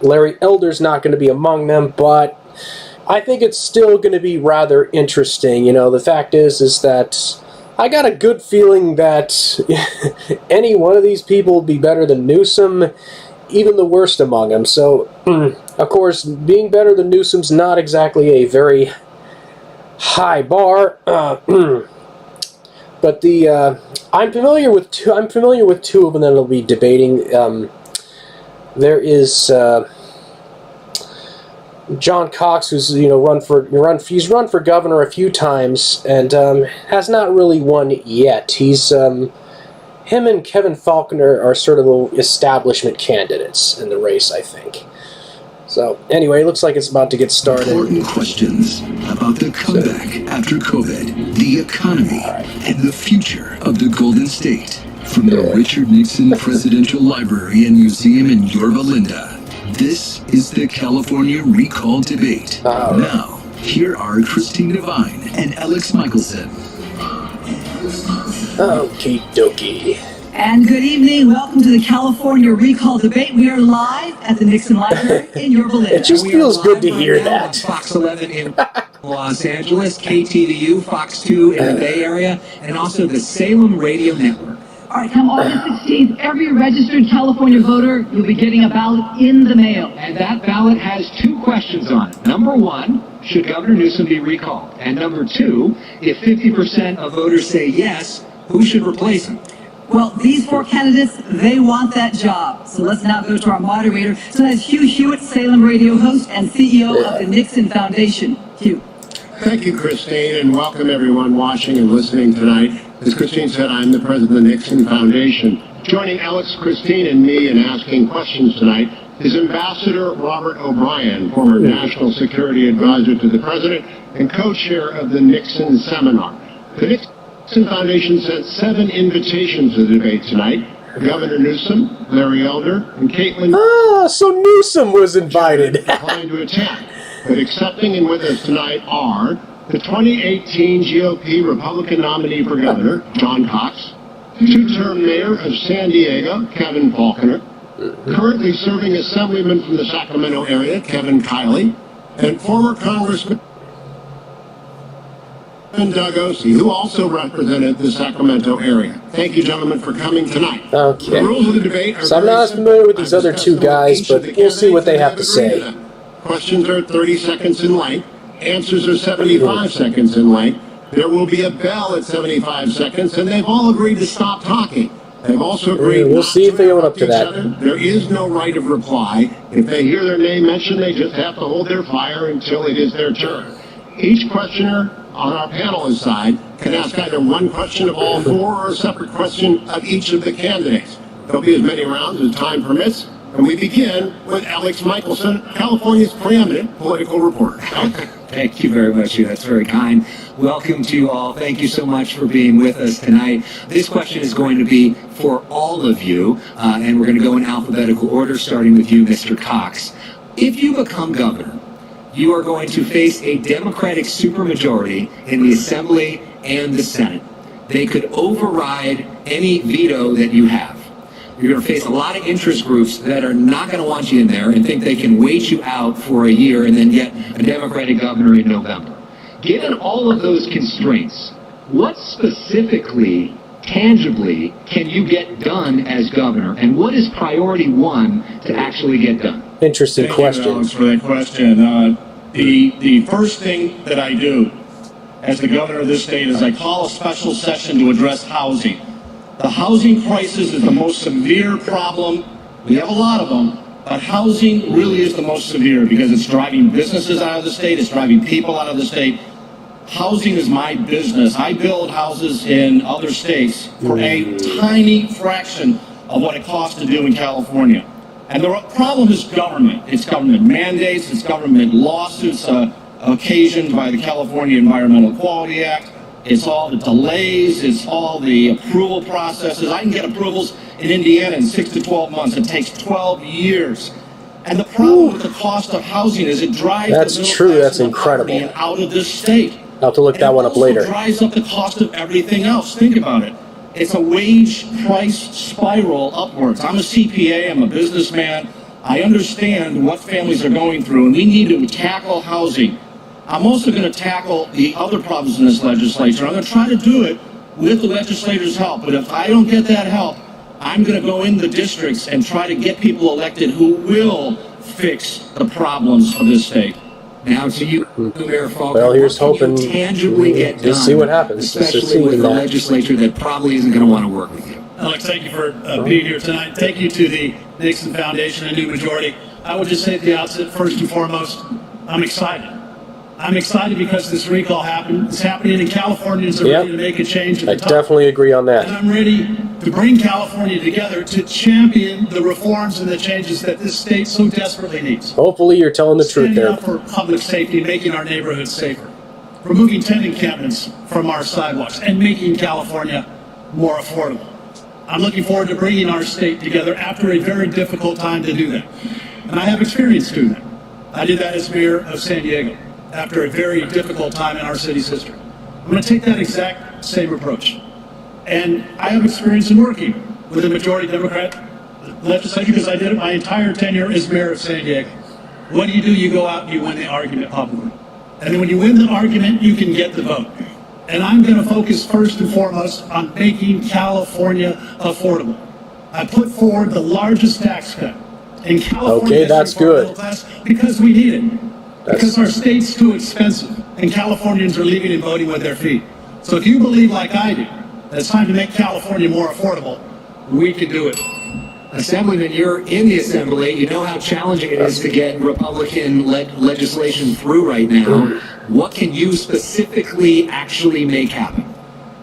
Larry Elder's not going to be among them, but I think it's still going to be rather interesting. You know, the fact is that I got a good feeling that any one of these people will be better than Newsom, even the worst among them. So, of course, being better than Newsom's not exactly a very high bar. But I'm familiar with two of them that will be debating. There is John Cox, who's he's run for governor a few times and has not really won yet. Him and Kevin Faulconer are sort of the establishment candidates in the race, I think. So, anyway, it looks like it's about to get started. Important questions about the comeback after COVID, the economy, and the future of the Golden State. From the Richard Nixon Presidential Library and Museum in Yorba Linda, this is the California Recall Debate. Now, here are Christine Devine and Alex Michelson. Okie dokie. And good evening. Welcome to the California Recall Debate. We are live at the Nixon Library in Yorba Linda. It just feels good to hear that. Fox 11 in Los Angeles, KTVU, Fox 2 in the Bay Area, and also the Salem Radio Network. All right, come August 16th, every registered California voter will be getting a ballot in the mail. And that ballot has 2 questions on it. Number 1, should Governor Newsom be recalled? And number 2, if 50% of voters say yes, who should replace him? Well, these 4 candidates, they want that job. So let's now go to our moderator. So that's Hugh Hewitt, Salem radio host and CEO of the Nixon Foundation. Hugh. Thank you, Christine, and welcome everyone watching and listening tonight. As Christine said, I'm the president of the Nixon Foundation. Joining Alex, Christine, and me in asking questions tonight is Ambassador Robert O'Brien, former National Security Advisor to the President and co-chair of the Nixon Seminar. The Nixon Foundation sent 7 invitations to the debate tonight. Governor Newsom, Larry Elder, and Caitlin... so Newsom was invited. ...declined to attend, but accepting and with us tonight are the 2018 GOP Republican nominee for governor, John Cox, 2-term mayor of San Diego, Kevin Faulconer, currently serving assemblyman from the Sacramento area, Kevin Kiley, and former Congressman Doug Ossie, who also represented the Sacramento area. Thank you, gentlemen, for coming tonight. Okay. The rules of the debate are so I'm not as familiar with these other 2 guys, but we'll see what they have to say. Questions are 30 seconds in length. Answers are 75 seconds in length. There will be a bell at 75 seconds, and they've all agreed to stop talking. They've also agreed we'll see if they own up to that. There is no right of reply. If they hear their name mentioned, they just have to hold their fire until it is their turn. Each questioner on our panelist side can ask either one question of all 4 or a separate question of each of the candidates. There'll be as many rounds as time permits. And we begin with Alex Michelson, California's preeminent political reporter. Thank you very much, Hugh. That's very kind. Welcome to you all. Thank you so much for being with us tonight. This question is going to be for all of you, and we're going to go in alphabetical order, starting with you, Mr. Cox. If you become governor, you are going to face a Democratic supermajority in the Assembly and the Senate. They could override any veto that you have. You're going to face a lot of interest groups that are not going to want you in there and think they can wait you out for a year and then get a Democratic governor in November. Given all of those constraints, what specifically, tangibly, can you get done as governor? And what is priority 1 to actually get done? Interesting question. Thank you, Alex, for that question. The first thing that I do as the governor of this state is I call a special session to address housing. The housing crisis is the most severe problem. We have a lot of them, but housing really is the most severe because it's driving businesses out of the state, it's driving people out of the state. Housing is my business. I build houses in other states for a tiny fraction of what it costs to do in California. And the problem is government. It's government mandates, it's government lawsuits occasioned by the California Environmental Quality Act. It's all the delays, it's all the approval processes. I can get approvals in Indiana in 6 to 12 months. It takes 12 years. And the problem with the cost of housing is it drives That's the middle true, class that's and incredible. and out of this state. I'll have to look that one up later. It also drives up the cost of everything else. Think about it. It's a wage price spiral upwards. I'm a CPA, I'm a businessman. I understand what families are going through, and we need to tackle housing. I'm also going to tackle the other problems in this legislature. I'm going to try to do it with the legislature's help, but if I don't get that help, I'm going to go in the districts and try to get people elected who will fix the problems of this state. Now to you, Mayor Faulkner, Well, here's what can hoping you tangibly get done, we'll see what happens. especially with a legislature that probably isn't going to want to work with you. Alex, thank you for being here tonight. Thank you to the Nixon Foundation and New Majority. I would just say at the outset, first and foremost, I'm excited. I'm excited because this recall it's happening, and Californians are ready to make a change. I definitely agree on that. And I'm ready to bring California together to champion the reforms and the changes that this state so desperately needs. Hopefully you're telling the truth there. Standing up for public safety, making our neighborhoods safer, removing tent encampments from our sidewalks, and making California more affordable. I'm looking forward to bringing our state together after a very difficult time to do that. And I have experience doing that. I did that as mayor of San Diego after a very difficult time in our city's history. I'm going to take that exact same approach. And I have experience in working with a majority Democrat legislature because I did it my entire tenure as mayor of San Diego. What do? You go out and you win the argument publicly. And then when you win the argument, you can get the vote. And I'm going to focus first and foremost on making California affordable. I put forward the largest tax cut in California. Okay, that's good. Because we need it. Because our state's too expensive, and Californians are leaving and voting with their feet. So if you believe, like I do, that it's time to make California more affordable, we can do it. Assemblyman, you're in the Assembly. You know how challenging it is to get Republican legislation through right now. What can you specifically actually make happen?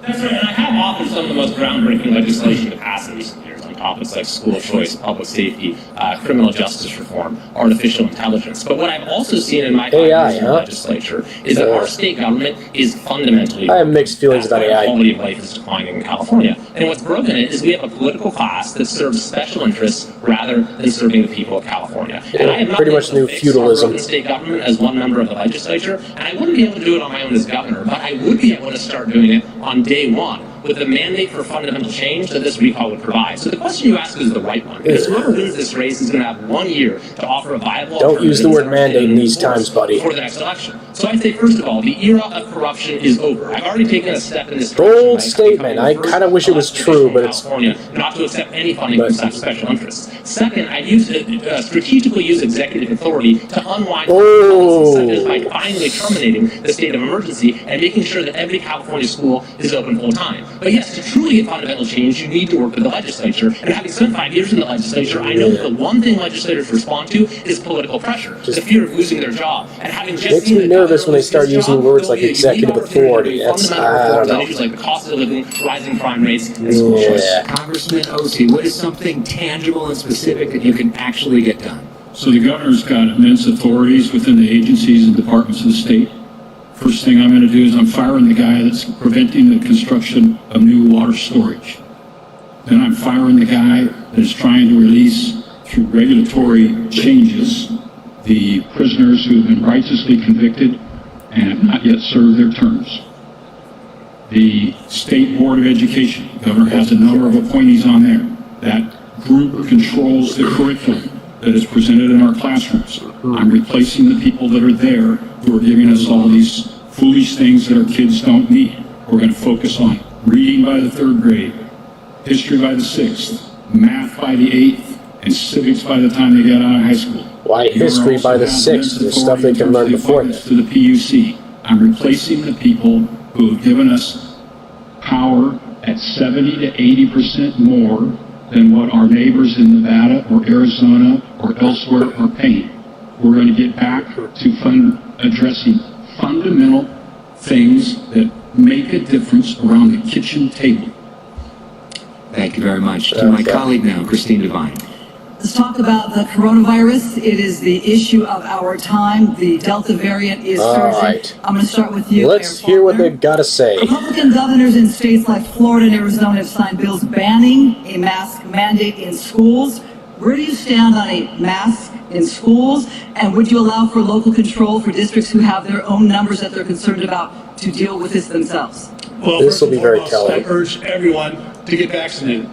That's right, and I have authored some of the most groundbreaking legislation to pass in recent years on topics like school choice, public safety, criminal justice reform, artificial intelligence. But what I've also seen in my time in the legislature is that our state government is fundamentally... I have mixed feelings about AI. Quality of life is declining in California. And what's broken it is we have a political class that serves special interests rather than serving the people of California. And I have pretty much new feudalism. The state government as one member of the legislature, and I wouldn't be able to do it on my own as governor, but I would be able to start doing it on day one with the mandate for fundamental change that this recall would provide. So the question you ask is the right one, because whoever wins this race is going to have 1 year to offer a viable Don't use the word mandate in these times, buddy. For the next election. So I say, first of all, the era of corruption is over. I've already taken a step in this direction. Bold statement. I kind of wish it was true, but it's... not to accept any funding from such special interests. Second, I strategically use executive authority to unwind policies such as by finally terminating the state of emergency and making sure that every California school is open full time. But yes, to truly get fundamental change, you need to work with the legislature. And having spent 5 years in the legislature, I know that the one thing legislators respond to is political pressure, the fear of losing their job. And having just makes me nervous when they start using words like executive authority. That's, I don't know. Issues like the cost of living, rising crime rates, and school choice. Congressman Ossie, what is something tangible and specific that you can actually get done? So the governor's got immense authorities within the agencies and departments of the state. First thing I'm going to do is I'm firing the guy that's preventing the construction of new water storage. Then I'm firing the guy that is trying to release, through regulatory changes, the prisoners who have been righteously convicted and have not yet served their terms. The State Board of Education, the governor has a number of appointees on there. That group controls the curriculum that is presented in our classrooms. I'm replacing the people that are there who are giving us all these foolish things that our kids don't need. We're going to focus on reading by the 3rd grade, history by the 6th, math by the 8th, and civics by the time they get out of high school. Why history by the 6th? There's stuff they can learn before that. To the PUC, I'm replacing the people who have given us power at 70 to 80% more than what our neighbors in Nevada or Arizona or elsewhere are paying. We're going to get back to addressing fundamental things that make a difference around the kitchen table. Thank you very much. To my colleague now, Christine Devine. Let's talk about the coronavirus. It is the issue of our time. The Delta variant is surging. Right. I'm going to start with you. Let's hear what they've got to say. Republican governors in states like Florida and Arizona have signed bills banning a mask mandate in schools. Where do you stand on a mask in schools? And would you allow for local control for districts who have their own numbers that they're concerned about to deal with this themselves? Well, this will be very telling. I urge everyone to get vaccinated.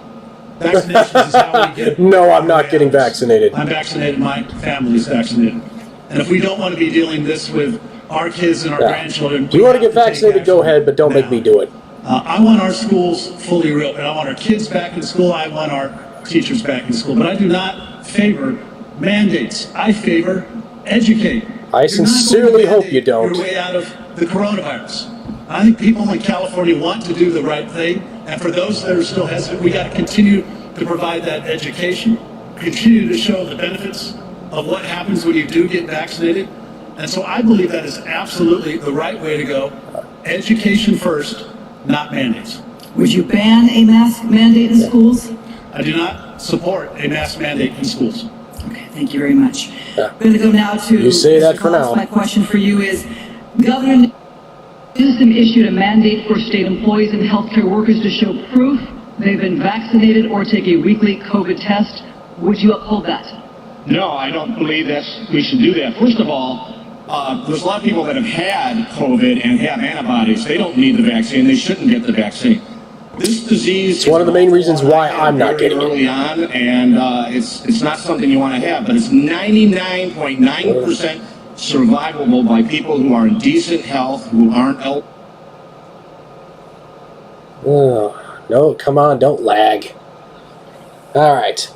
Vaccinations is how we get. No, I'm not getting vaccinated. I'm vaccinated. My family's vaccinated. And if we don't want to be dealing this with our kids and our grandchildren, If you want to get vaccinated, go ahead, but don't make me do it. I want our schools fully reopened. I want our kids back in school. I want our teachers back in school. But I do not favor mandates. I favor educate. I sincerely hope you don't. Your way out of the coronavirus. I think people in California want to do the right thing. And for those that are still hesitant, we got to continue to provide that education. Continue to show the benefits of what happens when you do get vaccinated. And so I believe that is absolutely the right way to go. Education first, not mandates. Would you ban a mask mandate in schools? I do not support a mask mandate in schools. Okay, thank you very much. I'm going to go now to You say that Mr. for Collins. now. My question for you is, Governor Newsom issued a mandate for state employees and healthcare workers to show proof they've been vaccinated or take a weekly COVID test. Would you uphold that? No, I don't believe we should do that. First of all, there's a lot of people that have had COVID and have antibodies. They don't need the vaccine. They shouldn't get the vaccine. This disease It's one of the main reasons why I'm not getting it. Early on, and it's not something you want to have, but it's 99.9% survivable by people who are in decent health, who aren't Oh, no, come on, don't lag. All right.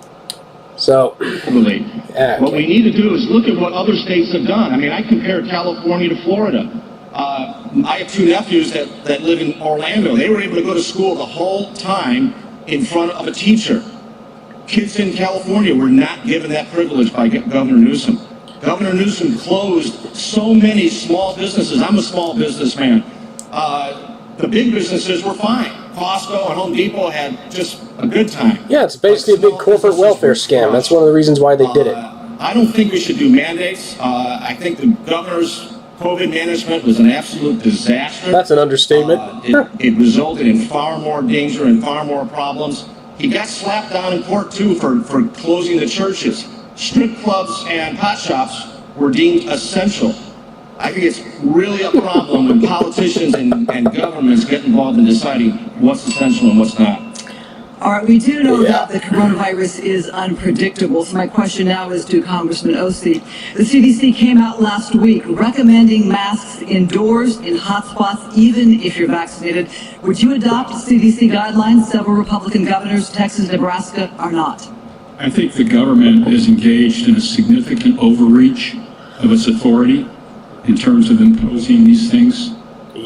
So, What we need to do is look at what other states have done. I mean, I compared California to Florida. I have two nephews that live in Orlando. They were able to go to school the whole time in front of a teacher. Kids in California were not given that privilege by Governor Newsom. Governor Newsom closed so many small businesses. I'm a small businessman. The big businesses were fine. Costco and Home Depot had just a good time. yeah, it's basically a big corporate welfare scam. That's one of the reasons why they did it. I don't think we should do mandates. I think the governor's COVID management was an absolute disaster. That's an understatement. It resulted in far more danger and far more problems. He got slapped down in court, too, for closing the churches. Strip clubs and pot shops were deemed essential. I think it's really a problem when politicians and governments get involved in deciding what's essential and what's not. All right, we do know that the coronavirus is unpredictable. So my question now is to Congressman Ossie. The CDC came out last week recommending masks indoors in hotspots, even if you're vaccinated. Would you adopt CDC guidelines? Several Republican governors, Texas, Nebraska, are not. I think the government is engaged in a significant overreach of its authority in terms of imposing these things.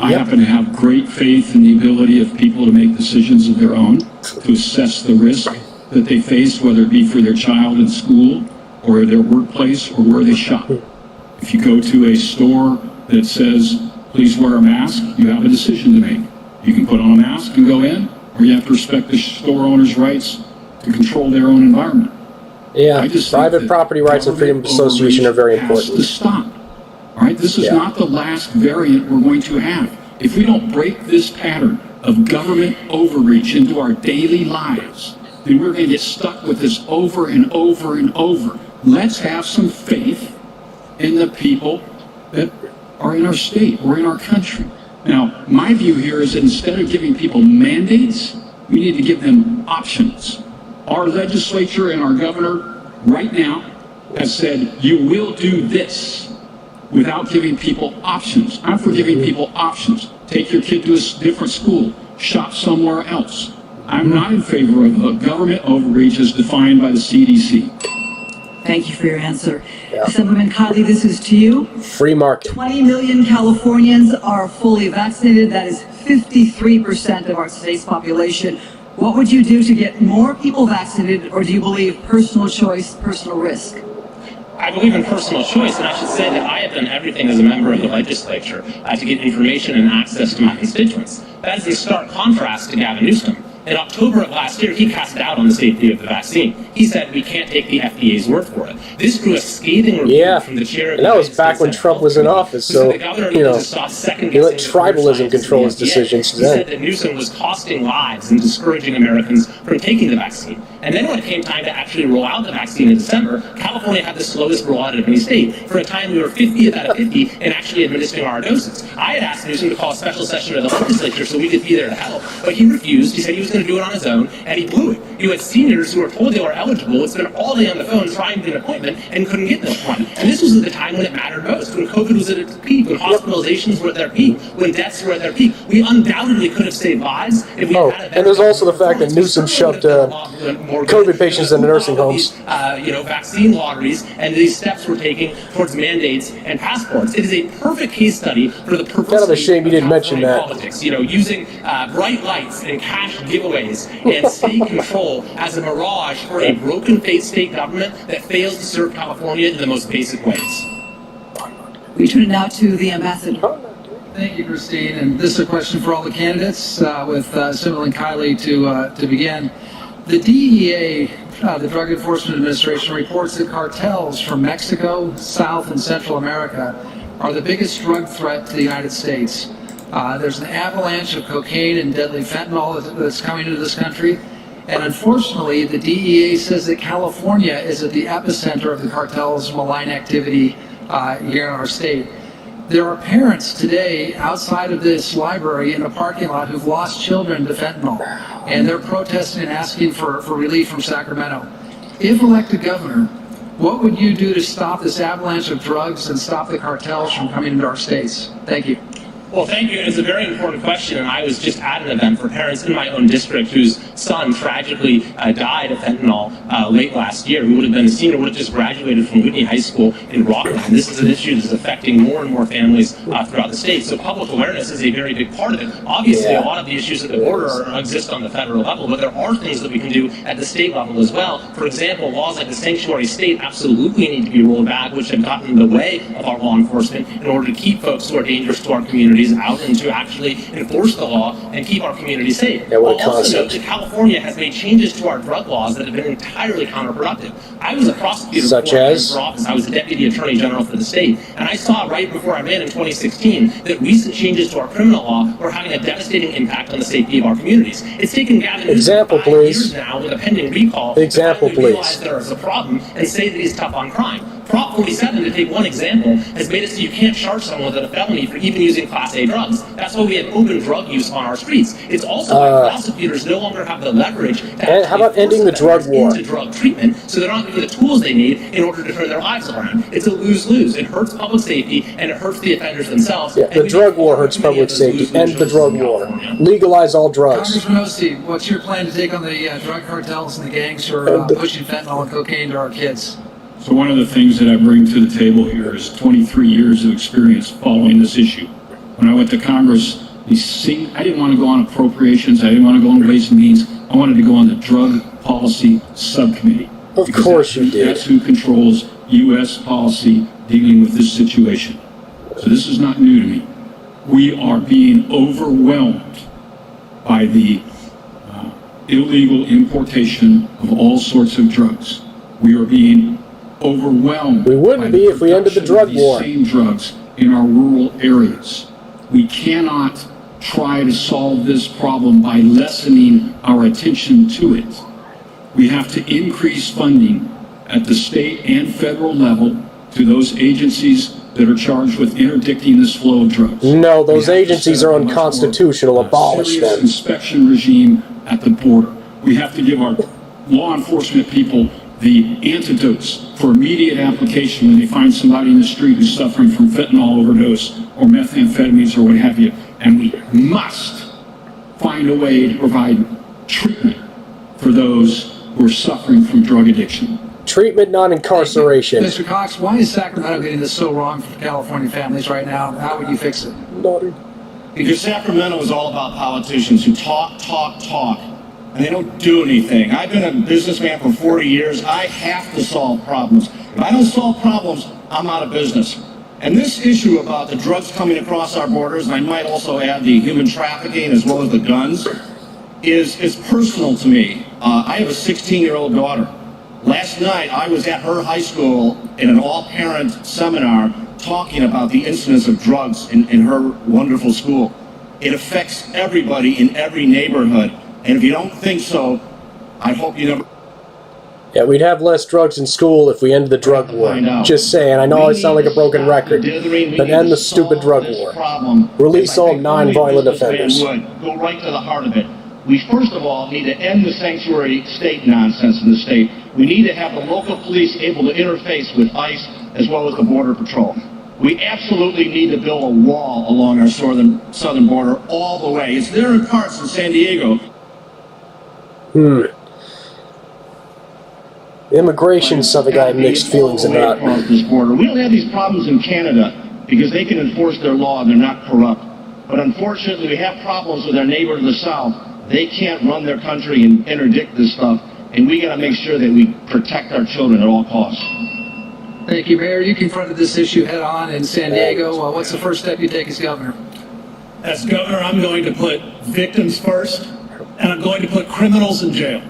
I happen to have great faith in the ability of people to make decisions of their own, to assess the risk that they face, whether it be for their child in school or their workplace or where they shop. If you go to a store that says, please wear a mask, you have a decision to make. You can put on a mask and go in, or you have to respect the store owner's rights to control their own environment. Yeah, private property rights and freedom of association are very important. Has to stop. All right, this is not the last variant we're going to have. If we don't break this pattern of government overreach into our daily lives, then we're going to get stuck with this over and over and over. Let's have some faith in the people that are in our state or in our country. Now, my view here is that instead of giving people mandates, we need to give them options. Our legislature and our governor right now has said, you will do this, without giving people options. I'm for giving people options. Take your kid to a different school. Shop somewhere else. I'm not in favor of a government overreach as defined by the CDC. Thank you for your answer. Assemblyman Kiley, this is to you. Free market. 20 million Californians are fully vaccinated. That is 53% of our state's population. What would you do to get more people vaccinated, or do you believe personal choice, personal risk? I believe in personal choice, and I should say that I have done everything as a member of the legislature to get information and access to my constituents. That is in stark contrast to Gavin Newsom. In October of last year, he cast doubt on the safety of the vaccine. He said we can't take the FDA's word for it. This drew a scathing review from the chair of the and that was back when Trump was in office, so, you know, he let tribalism control his decisions then. He said that Newsom was costing lives and discouraging Americans from taking the vaccine. And then when it came time to actually roll out the vaccine in December, California had the slowest rollout of any state. For a time, we were 50th out of 50 in actually administering our doses. I had asked Newsom to call a special session of the legislature so we could be there to help, but he refused. He said he was going to do it on his own, and he blew it. You had seniors who were told they were eligible, would spend all day on the phone trying to get an appointment and couldn't get this one. And this was at the time when it mattered most, when COVID was at its peak, when hospitalizations were at their peak, when deaths were at their peak. We undoubtedly could have saved lives if we had a better. And there's also the fact that Newsom shoved COVID patients into nursing homes. Vaccine lotteries, and these steps we're taking towards mandates and passports. It is a perfect case study for the perversity kind of a shame you didn't mention that. Politics. Using bright lights and cash giveaways and state control as a mirage for a broken-faced state government that fails to serve California in the most basic ways. We turn it now to the ambassador. Thank you, Christine. And this is a question for all the candidates, with Simmel and Kiley to begin. The DEA, the Drug Enforcement Administration, reports that cartels from Mexico, South, and Central America are the biggest drug threat to the United States. There's an avalanche of cocaine and deadly fentanyl that's coming into this country. And unfortunately, the DEA says that California is at the epicenter of the cartel's malign activity here in our state. There are parents today outside of this library in a parking lot who've lost children to fentanyl, and they're protesting and asking for relief from Sacramento. If elected governor, what would you do to stop this avalanche of drugs and stop the cartels from coming into our states? Thank you. Well, thank you. It's a very important question, and I was just at an event for parents in my own district whose son tragically died of fentanyl late last year. Who would have been a senior, would have just graduated from Whitney High School in Rockland. This is an issue that's affecting more and more families throughout the state. So public awareness is a very big part of it. Obviously, a lot of the issues at the border exist on the federal level, but there are things that we can do at the state level as well. For example, laws like the sanctuary state absolutely need to be rolled back, which have gotten in the way of our law enforcement in order to keep folks who are dangerous to our communities out and to actually enforce the law and keep our community safe. Yeah, what a I'll also concept. note that California has made changes to our drug laws that have been entirely counterproductive. I was a prosecutor before I ran for office. I was the deputy attorney general for the state, and I saw right before I ran in 2016 that recent changes to our criminal law were having a devastating impact on the safety of our communities. It's taken Gavin Newsom 5 years now with a pending recall to finally realize there is a problem and say that he's tough on crime. Prop 47, to take one example, has made it so you can't charge someone with a felony for even using Class A drugs. That's why we have open drug use on our streets. It's also why prosecutors no longer have the leverage to and how about ending the drug war? Into drug treatment, so they're not given the tools they need in order to turn their lives around. It's a lose-lose. It hurts public safety and it hurts the offenders themselves. Yeah, the drug war hurts public safety. End the drug war. Legalize all drugs. Congressman Osteen, what's your plan to take on the drug cartels and the gangs who are pushing fentanyl and cocaine to our kids? So one of the things that I bring to the table here is 23 years of experience following this issue. When I went to Congress, I didn't want to go on appropriations, I didn't want to go on Ways and Means, I wanted to go on the Drug Policy Subcommittee. Of course you did. That's who controls U.S. policy dealing with this situation. So this is not new to me. We are being overwhelmed by the illegal importation of all sorts of drugs. We are being overwhelmed. We wouldn't be if we ended the drug war. Same drugs in our rural areas. We cannot try to solve this problem by lessening our attention to it. We have to increase funding at the state and federal level to those agencies that are charged with interdicting this flow of drugs. No, those agencies are unconstitutional. Abolish them. Inspection regime at the border. We have to give our law enforcement people the antidotes for immediate application when they find somebody in the street who's suffering from fentanyl overdose or methamphetamines or what have you. And we must find a way to provide treatment for those who are suffering from drug addiction. Treatment, not incarceration. Mr. Cox, why is Sacramento getting this so wrong for California families right now? How would you fix it? Because Sacramento is all about politicians who talk, and they don't do anything. I've been a businessman for 40 years. I have to solve problems. If I don't solve problems, I'm out of business. And this issue about the drugs coming across our borders, and I might also add the human trafficking as well as the guns, is personal to me. I have a 16-year-old daughter. Last night, I was at her high school in an all-parent seminar talking about the incidence of drugs in her wonderful school. It affects everybody in every neighborhood. And if you don't think so, I hope you never... Yeah, we'd have less drugs in school if we ended the drug war. Just saying. I know I sound like a broken record, but end the stupid drug war. Release all non-violent offenders. Go right to the heart of it. We first of all need to end the sanctuary state nonsense in the state. We need to have the local police able to interface with ICE as well as the Border Patrol. We absolutely need to build a wall along our southern border all the way. It's there in parts in San Diego. Immigration's something I have mixed feelings about. This border. We don't have these problems in Canada because they can enforce their law and they're not corrupt. But unfortunately, we have problems with our neighbor to the south. They can't run their country and interdict this stuff, and we got to make sure that we protect our children at all costs. Thank you, Mayor. You confronted this issue head on in San Diego. What's the first step you take as governor? As governor, I'm going to put victims first, and I'm going to put criminals in jail.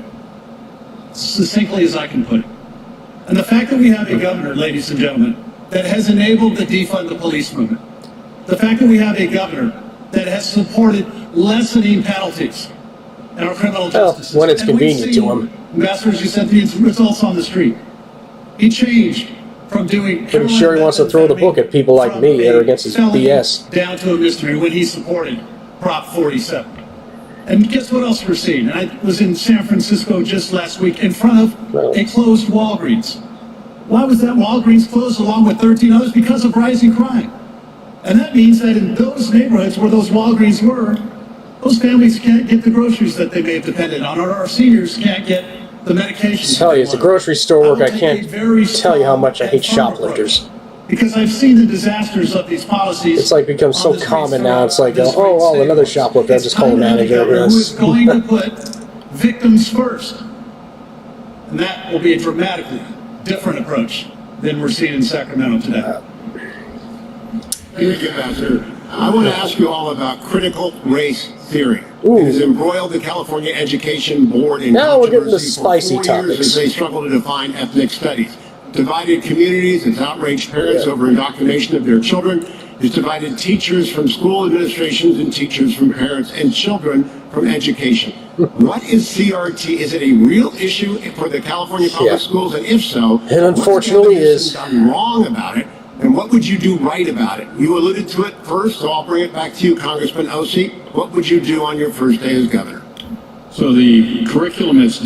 Succinctly as I can put it. And the fact that we have a governor, ladies and gentlemen, that has enabled the defund the police movement, the fact that we have a governor that has supported lessening penalties in our criminal justice system. When it's convenient to him. Ambassadors, you said the results on the street. He changed from doing... Pretty sure he wants to throw the book at people like me that are against his BS. Down to a misdemeanor when he supported Prop 47. And guess what else we're seeing? And I was in San Francisco just last week in front of a closed Walgreens. Why was that Walgreens closed along with 13 others? Because of rising crime. And that means that in those neighborhoods where those Walgreens were, those families can't get the groceries that they may have depended on, or our seniors can't get the medication. I tell you, it's a grocery store work. I can't tell you how much I hate shoplifters. Because I've seen the disasters of these policies. It's like become so common now. It's like, oh, another shoplifter. I just call the manager. Who is going to put victims first. And that will be a dramatically different approach than we're seeing in Sacramento today. Thank you, Ambassador. I want to ask you all about critical race theory. It has embroiled the California Education Board in now we're getting to controversy spicy for 4 years topics. as they struggle to define ethnic studies. Divided communities, it's outraged parents over indoctrination of their children. It's divided teachers from school administrations and teachers from parents and children from education. What is CRT? Is it a real issue for the California public schools? And if so, it unfortunately is. What's done wrong about it? And what would you do right about it? You alluded to it first, so I'll bring it back to you, Congressman Ossie. What would you do on your first day as governor? So the curriculum that's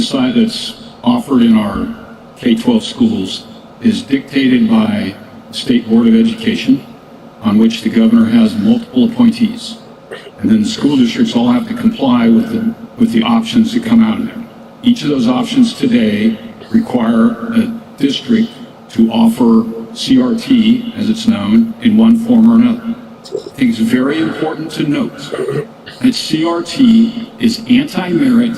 offered in our K-12 schools is dictated by the State Board of Education, on which the governor has multiple appointees. And then the school districts all have to comply with the options that come out of there. Each of those options today require a district to offer CRT, as it's known, in one form or another. I think it's very important to note that CRT is anti-merit,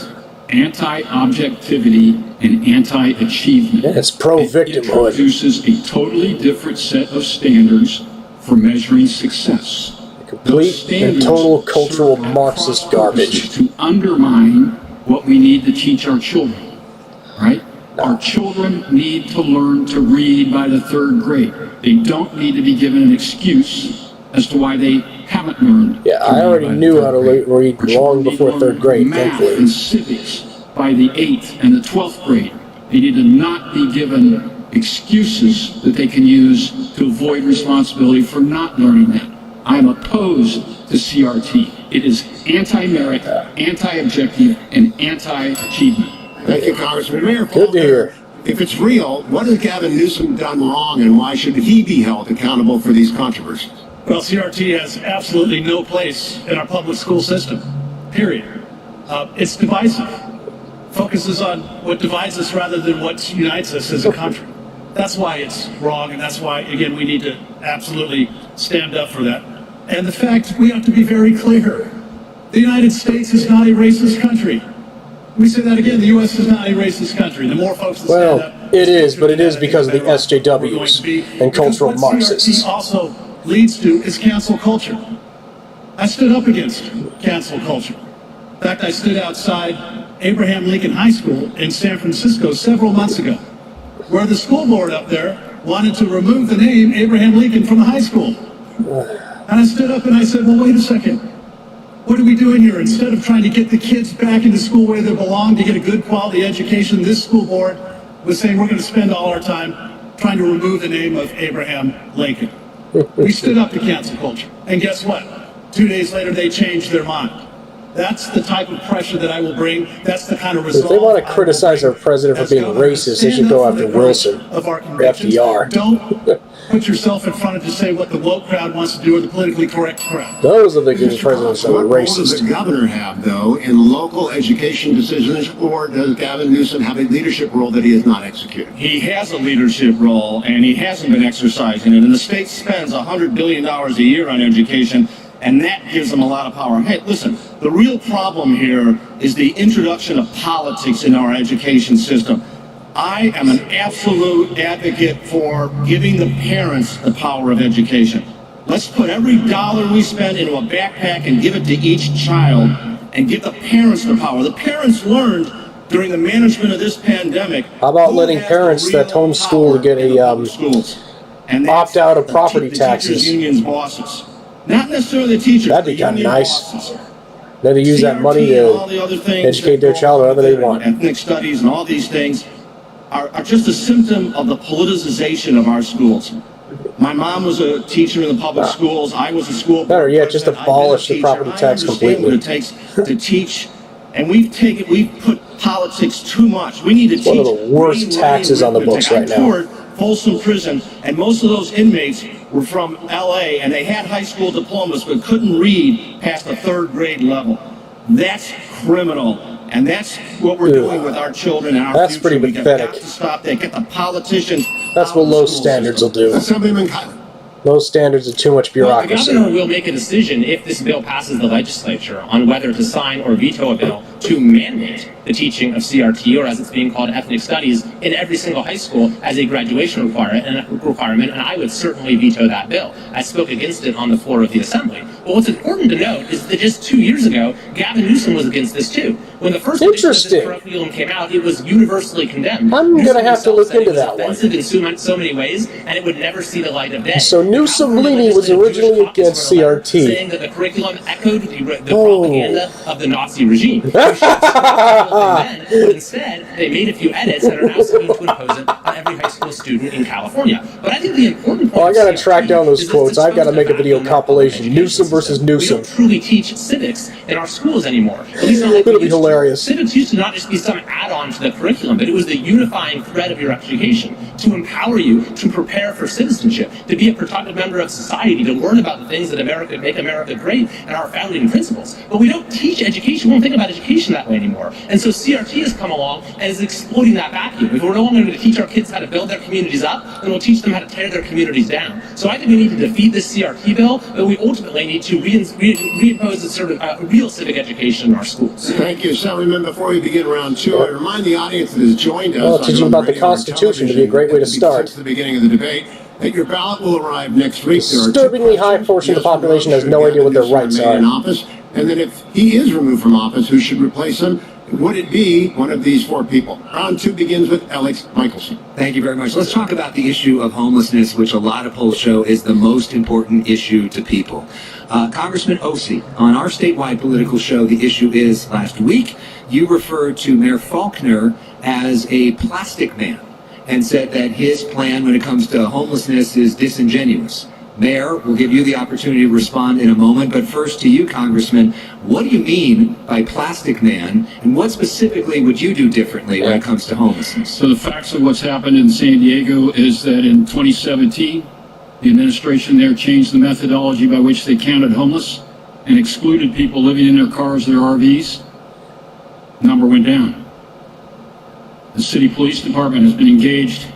anti-objectivity, and anti-achievement. Yeah, it's pro-victimhood. It introduces a totally different set of standards for measuring success. Complete and total cultural Marxist garbage. To undermine what we need to teach our children, right? Our children need to learn to read by the 3rd grade. They don't need to be given an excuse as to why they haven't learned. Yeah, I already knew how to read long before 3rd grade, thankfully. Math and civics by the 8th and the 12th grade. They need to not be given excuses that they can use to avoid responsibility for not learning that. I'm opposed to CRT. It is anti-merit, anti-objective, and anti-achievement. Thank you, Congressman. Mayor, good to hear. If it's real, what has Gavin Newsom done wrong, and why should he be held accountable for these controversies? Well, CRT has absolutely no place in our public school system, period. It's divisive. Focuses on what divides us rather than what unites us as a country. That's why it's wrong, and that's why, again, we need to absolutely stand up for that. And the fact, we have to be very clear. The United States is not a racist country. We say that again, the U.S. is not a racist country. The more folks that stand up... It is, but it is because of the SJWs and cultural Marxists. What CRT also leads to is cancel culture. I stood up against cancel culture. In fact, I stood outside Abraham Lincoln High School in San Francisco several months ago, where the school board up there wanted to remove the name Abraham Lincoln from the high school. And I stood up and I said, well, wait a second. What are we doing here? Instead of trying to get the kids back into school where they belong to get a good quality education, this school board was saying we're going to spend all our time trying to remove the name of Abraham Lincoln. We stood up to cancel culture. And guess what? 2 days later, they changed their mind. That's the type of pressure that I will bring. That's the kind of resolve. If they want to criticize our president for being racist, they should go after Wilson, FDR. Don't put yourself in front of to say what the woke crowd wants to do or the politically correct crowd. Those are the good presidents that are What role does racist. the governor have, though, in local education decisions, or does Gavin Newsom have a leadership role that he has not executed? He has a leadership role, and he hasn't been exercising it. And the state spends $100 billion a year on education, and that gives them a lot of power. Hey, listen, the real problem here is the introduction of politics in our education system. I am an absolute advocate for giving the parents the power of education. Let's put every dollar we spend into a backpack and give it to each child and give the parents the power. The parents learned during the management of this pandemic. How about letting parents that homeschool get a opt out of property taxes? The teachers' unions' bosses. Not necessarily the teachers. That'd be kind of nice. Bosses. Then to use that money to educate their child however they want. Ethnic studies and all these things are just a symptom of the politicization of our schools. My mom was a teacher in the public schools. I was a school. Better yet, just abolish the property tax completely. What it takes to teach, and we've put politics too much. We need to teach. One of the worst taxes on the books right now. I toured Folsom Prison, and most of those inmates were from LA, and they had high school diplomas but couldn't read past the 3rd grade level. That's criminal. And that's what we're doing with our children and our That's future. pretty pathetic. We've got to stop that. Get the politicians. That's what low standards will do. Assemblyman Kylie. Low standards and too much Well, the bureaucracy. governor will make a decision if this bill passes the legislature on whether to sign or veto a bill to mandate the teaching of CRT, or as it's being called, ethnic studies, in every single high school as a graduation requirement, and I would certainly veto that bill. I spoke against it on the floor of the Assembly. But what's important to note is that just 2 years ago, Gavin Newsom was against this too. When the first edition of this curriculum came out, it was universally condemned. I'm going to have to look into that one. It was offensive in so many ways, and it would never see the light of day. So Newsom Leaney was originally against CRT. Saying that the curriculum echoed the propaganda of the Nazi regime. But instead, they made a few edits and are now seeking to impose it on every high school student in California. But I think the important point I got to track down those quotes. I've got to make a video compilation. Newsom versus Newsom. We don't truly teach civics in our schools anymore. At least not like It'll be hilarious. Civics used to not just be some add-on to the curriculum, but it was the unifying thread of your education to empower you to prepare for citizenship, to be a productive member of society, to learn about the things that make America great and our founding principles. But we don't teach education. We don't think about education that way anymore. And so CRT has come along and is exploiting that vacuum. If we're no longer going to teach our kids how to build their communities up, then we'll teach them how to tear their communities down. So I think we need to defeat this CRT bill, but we ultimately need to reimpose a sort of real civic education in our schools. Thank you, Assemblyman. Before we begin round two, I remind the audience that has joined us. Well, teaching about the Constitution would be a great way to start. Since the beginning of the debate, that your ballot will arrive next week. Disturbingly high portion of the population has no idea what their rights are. In office, and then if he is removed from office, who should replace him? Would it be one of these 4 people? Round 2 begins with Alex Michelson. Thank you very much. Let's talk about the issue of homelessness, which a lot of polls show is the most important issue to people. Congressman Ossie, on our statewide political show, The Issue Is, last week, you referred to Mayor Faulkner as a plastic man and said that his plan when it comes to homelessness is disingenuous. Mayor, we'll give you the opportunity to respond in a moment, but first to you, Congressman, what do you mean by plastic man, and what specifically would you do differently when it comes to homelessness? So the facts of what's happened in San Diego is that in 2017, the administration there changed the methodology by which they counted homeless and excluded people living in their cars, their RVs. Number went down. The city police department has been engaged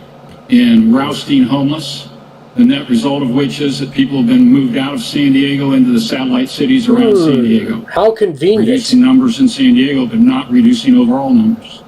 in rousting homeless. The net result of which is that people have been moved out of San Diego into the satellite cities around San Diego. How convenient. Reducing numbers in San Diego, but not reducing overall numbers.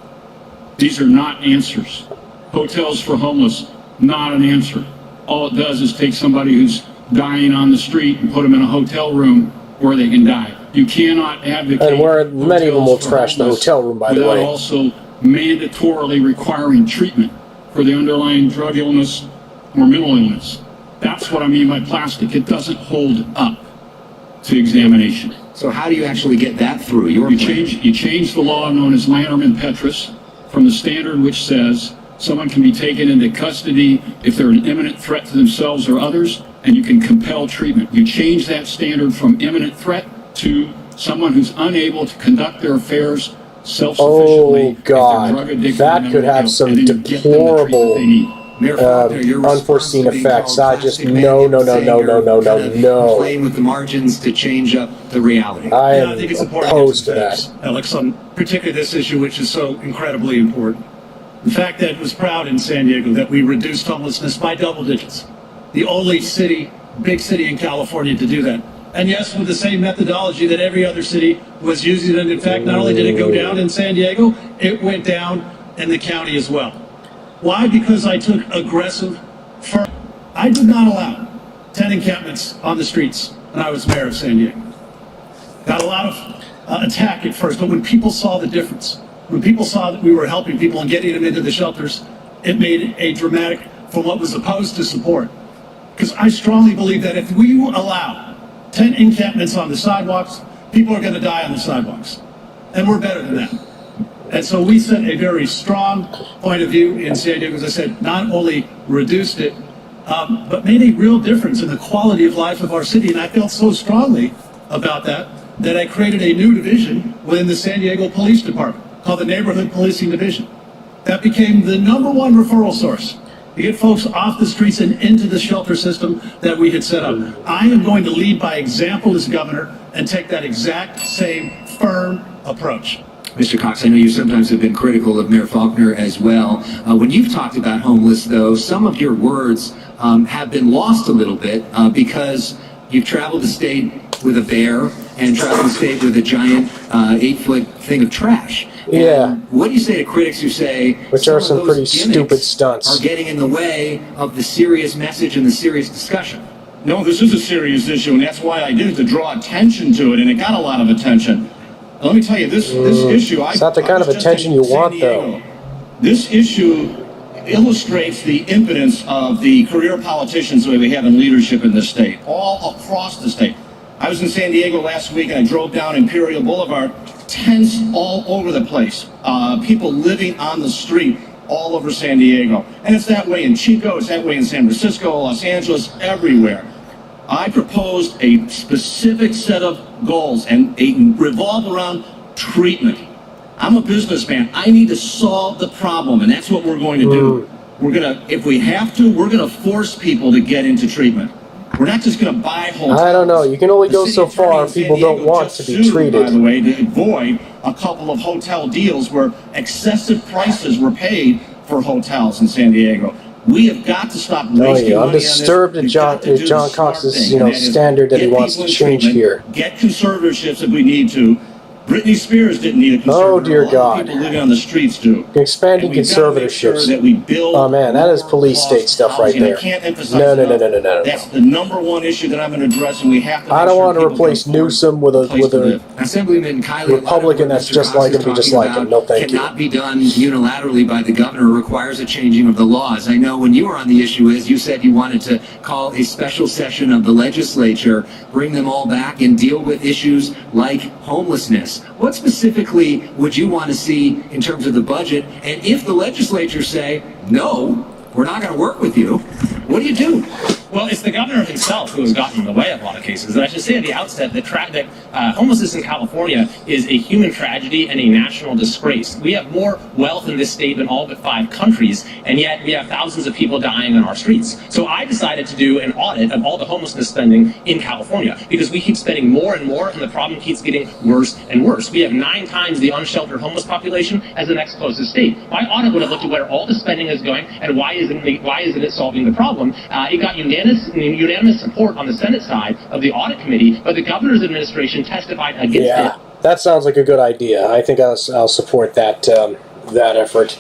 These are not answers. Hotels for homeless, not an answer. All it does is take somebody who's dying on the street and put them in a hotel room where they can die. You cannot advocate. And where many of them will trash the hotel room, by the way. Without also mandatorily requiring treatment for the underlying drug illness or mental illness. That's what I mean by plastic. It doesn't hold up to examination. So how do you actually get that through? You change the law known as Lanterman Petrus from the standard which says Someone can be taken into custody if they're an imminent threat to themselves or others, and you can compel treatment. You change that standard from imminent threat to someone who's unable to conduct their affairs self-sufficiently. Oh, God. That could have some deplorable unforeseen effects. I just, no. Playing with the margins to change up the reality. I am I think it's important opposed to to get that. some facts, Alex, on particularly this issue, which is so incredibly important. The fact that it was proud in San Diego that we reduced homelessness by double digits. The only big city in California to do that. And yes, with the same methodology that every other city was using. And in fact, not only did it go down in San Diego, it went down in the county as well. Why? Because I took aggressive, firm. I did not allow 10 encampments on the streets when I was mayor of San Diego. Got a lot of attack at first, but when people saw the difference, when people saw that we were helping people and getting them into the shelters, it made a dramatic from what was opposed to support. Because I strongly believe that if we allow 10 encampments on the sidewalks, people are going to die on the sidewalks. And we're better than that. And so we set a very strong point of view in San Diego, as I said, not only reduced it, but made a real difference in the quality of life of our city. And I felt so strongly about that I created a new division within the San Diego Police Department called the Neighborhood Policing Division. That became the #1 referral source to get folks off the streets and into the shelter system that we had set up. I am going to lead by example as governor and take that exact same firm approach. Mr. Cox, I know you sometimes have been critical of Mayor Faulkner as well. When you've talked about homeless, though, some of your words have been lost a little bit because you've traveled the state with a bear and traveled the state with a giant 8-foot thing of trash. Yeah. And what do you say to critics who say Which are some of pretty those stupid gimmicks stunts. are getting in the way of the serious message and the serious discussion? No, this is a serious issue, and that's why I did it, to draw attention to it, and it got a lot of attention. Let me tell you, this issue... It's not the kind of attention you want, though. This issue illustrates the impotence of the career politicians that we have in leadership in this state, all across the state. I was in San Diego last week, and I drove down Imperial Boulevard, tents all over the place, people living on the street all over San Diego. And it's that way in Chico, it's that way in San Francisco, Los Angeles, everywhere. I proposed a specific set of goals, and they revolve around treatment. I'm a businessman. I need to solve the problem, and that's what we're going to do. We're going to, if we have to, we're going to force people to get into treatment. We're not just going to buy hotels. I don't know. You can only go so far if people don't want to be treated. By the way, to avoid a couple of hotel deals where excessive prices were paid for hotels in San Diego. We have got to stop wasting money on this. I'm disturbed at John Cox's, standard that he wants to change here. Get conservatorships if we need to. Britney Spears didn't need a conservator. Oh, dear God. People living on the streets do. Expanding conservatorships. Oh, man, that is police state stuff right there. No. That's the #1 issue that I'm going to address, and we have to. I don't want to replace Newsom with a Assemblyman Kylie, Republican that's just like him, be just like him. No, thank you. Cannot be done unilaterally by the governor. Requires a changing of the laws. I know when you were on the issue, as you said, you wanted to call a special session of the legislature, bring them all back, and deal with issues like homelessness. What specifically would you want to see in terms of the budget? And if the legislature say, no, we're not going to work with you, what do you do? Well, it's the governor himself who has gotten in the way of a lot of cases. And I should say at the outset that homelessness in California is a human tragedy and a national disgrace. We have more wealth in this state than all but 5 countries, and yet we have thousands of people dying on our streets. So I decided to do an audit of all the homelessness spending in California, because we keep spending more and more, and the problem keeps getting worse and worse. We have 9 times the unsheltered homeless population as the next closest state. My audit would have looked at where all the spending is going and why isn't it solving the problem. It got unanimous support on the Senate side of the audit committee, but the governor's administration testified against it. That sounds like a good idea. I think I'll support that effort.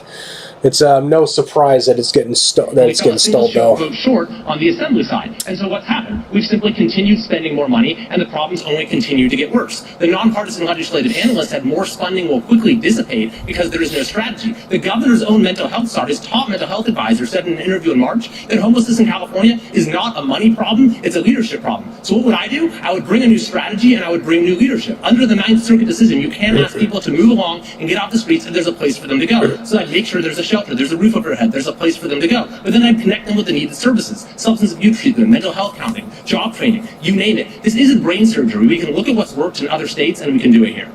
It's no surprise that it's getting stalled, though. Vote short on the assembly side. And so what's happened? We've simply continued spending more money, and the problems only continue to get worse. The nonpartisan legislative analysts said more spending will quickly dissipate because there is no strategy. The governor's own mental health czar, his top mental health advisor, said in an interview in March that homelessness in California is not a money problem, it's a leadership problem. So what would I do? I would bring a new strategy, and I would bring new leadership. Under the 9th Circuit decision, you can't ask people to move along and get off the streets if there's a place for them to go. So I'd make sure there's a shelter, there's a roof over their head, there's a place for them to go. But then I'd connect them with the needed services, substance abuse treatment, mental health counseling, job training, you name it. This isn't brain surgery. We can look at what's worked in other states and we can do it here.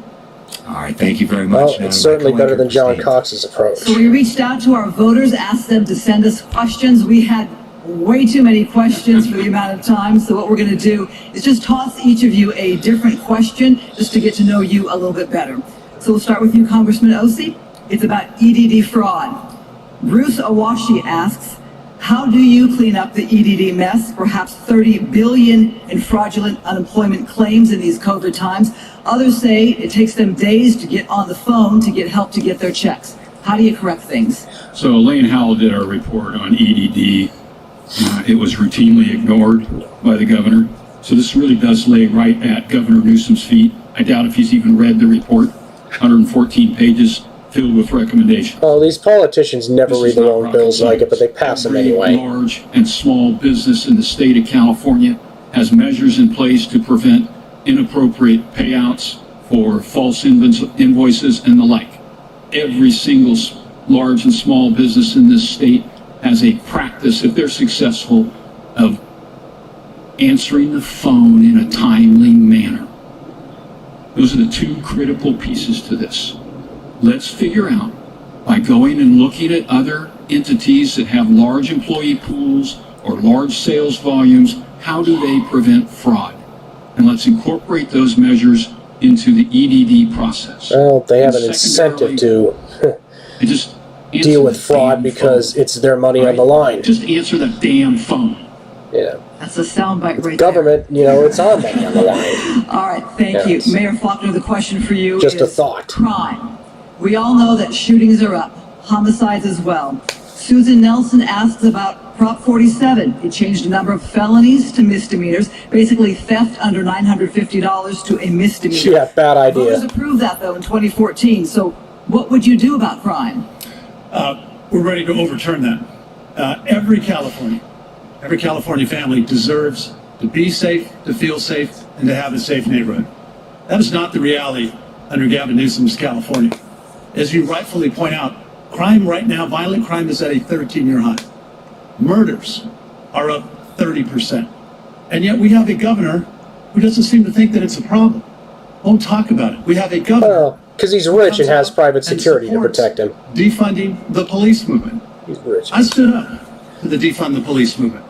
All right, thank you very much. Well, it's certainly better than John Cox's approach. So we reached out to our voters, asked them to send us questions. We had way too many questions for the amount of time, so what we're going to do is just toss each of you a different question just to get to know you a little bit better. So we'll start with you, Congressman Ossie. It's about EDD fraud. Bruce Awashi asks, how do you clean up the EDD mess? Perhaps 30 billion in fraudulent unemployment claims in these COVID times. Others say it takes them days to get on the phone to get help to get their checks. How do you correct things? So Elaine Howell did our report on EDD. It was routinely ignored by the governor. So this really does lay right at Governor Newsom's feet. I doubt if he's even read the report. 114 pages filled with recommendations. Oh, these politicians never read their own bills like it, but they pass them anyway. Large and small business in the state of California has measures in place to prevent inappropriate payouts for false invoices and the like. Every single large and small business in this state has a practice, if they're successful, of answering the phone in a timely manner. Those are the two critical pieces to this. Let's figure out, by going and looking at other entities that have large employee pools or large sales volumes, how do they prevent fraud? And let's incorporate those measures into the EDD process. Well, they have an incentive to deal with fraud because it's their money on the line. Just answer the damn phone. Yeah. That's a soundbite right Government, you know, it's our money on the line. All right, thank you. Mayor Faulkner, the question for you Just a is thought. crime. We all know that shootings are up, homicides as well. Susan Nelson asks about Prop 47. It changed a number of felonies to misdemeanors, basically theft under $950 to a misdemeanor. Yeah, bad idea. Voters approved that, though, in 2014. So what would you do about crime? We're ready to overturn that. Every California family deserves to be safe, to feel safe, and to have a safe neighborhood. That is not the reality under Gavin Newsom's California. As you rightfully point out, crime right now, violent crime is at a 13-year high. Murders are up 30%. And yet we have a governor who doesn't seem to think that it's a problem. Won't talk about it. We have a governor... Well, because he's rich and has private security to protect him. Defunding the police movement. He's rich. I stood up for the defund the police movement.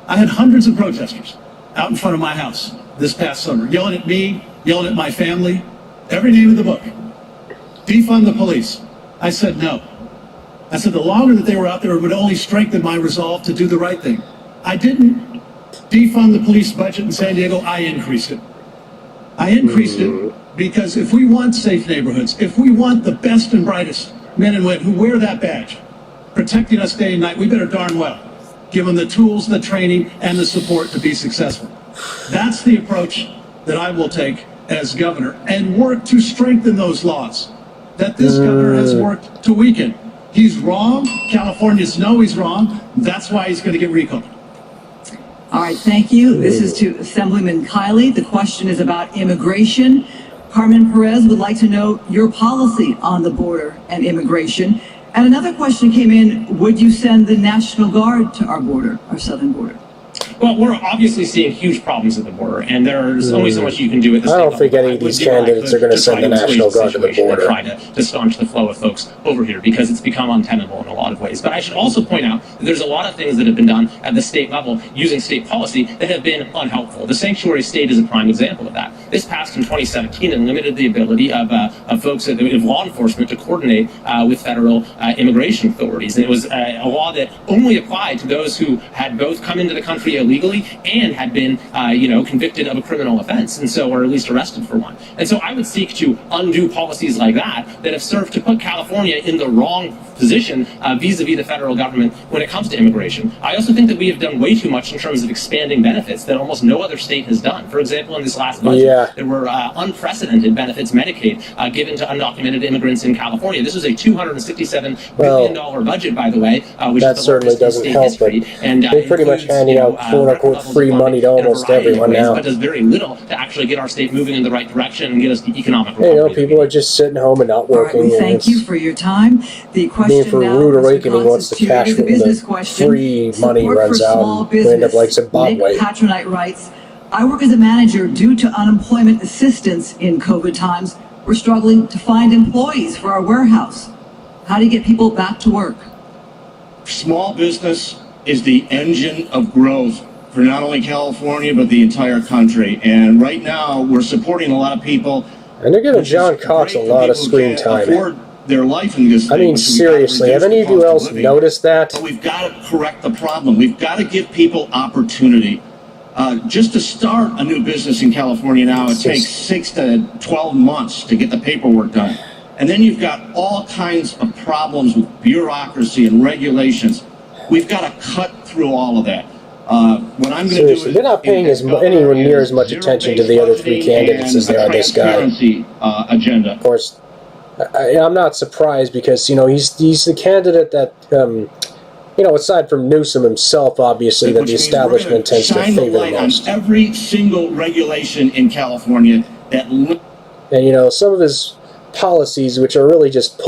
I had hundreds of protesters out in front of my house this past summer, yelling at me, yelling at my family, every name of the book. Defund the police. I said no. I said the longer that they were out there, it would only strengthen my resolve to do the right thing. I didn't defund the police budget in San Diego, I increased it. I increased it because if we want safe neighborhoods, if we want the best and brightest men and women who wear that badge, protecting us day and night, we better darn well give them the tools, the training, and the support to be successful. That's the approach that I will take as governor and work to strengthen those laws that this governor has worked to weaken. He's wrong. Californians know he's wrong. That's why he's going to get recalled. All right, thank you. This is to Assemblyman Kiley. The question is about immigration. Carmen Perez would like to know your policy on the border and immigration. And another question came in, would you send the National Guard to our border, our southern border? Well, we're obviously seeing huge problems at the border, and there's only so much you can do at the state level. I don't think any of these candidates are going to send the National Guard to the border. Try to staunch the flow of folks over here, because it's become untenable in a lot of ways. But I should also point out that there's a lot of things that have been done at the state level using state policy that have been unhelpful. The sanctuary state is a prime example of that. This passed in 2017 and limited the ability of folks, of law enforcement, to coordinate with federal immigration authorities. And it was a law that only applied to those who had both come into the country illegally and had been, convicted of a criminal offense, and so, or at least arrested for one. And so I would seek to undo policies like that have served to put California in the wrong position vis-a-vis the federal government when it comes to immigration. I also think that we have done way too much in terms of expanding benefits that almost no other state has done. For example, in this last budget, there were unprecedented benefits, Medicaid, given to undocumented immigrants in California. This was a $267 billion budget, by the way, which that is the certainly largest in doesn't state help, history. but And they're pretty much handing out quote-unquote free money to almost everyone now. But does very little to actually get our state moving in the right direction and get us the economic recovery. You know, people are just sitting home and not working. All right, we thank you for your time. The question for now, rude awakening, once the cash the business the question. free money Support runs for out, small and we end up like Zimbabwe. Nick Patronite writes, I work as a manager. Due to unemployment assistance in COVID times, we're struggling to find employees for our warehouse. How do you get people back to work? Small business is the engine of growth for not only California, but the entire country. And right now, we're supporting a lot of people. And they're giving John Cox a lot of screen time. Afford their life in this I mean, seriously, have any of you else noticed that? But we've got to correct the problem. We've got to give people opportunity. Just to start a new business in California now, it takes 6 to 12 months to get the paperwork done. And then you've got all kinds of problems with bureaucracy and regulations. We've got to cut through all of that. What I'm going to do is they're not paying anywhere near as much attention to the other three candidates as they are this guy. Agenda. Of course, I'm not surprised because he's the candidate that aside from Newsom himself, obviously, that the establishment tends to favor the most. On every single regulation in California that. And some of his policies, which are really just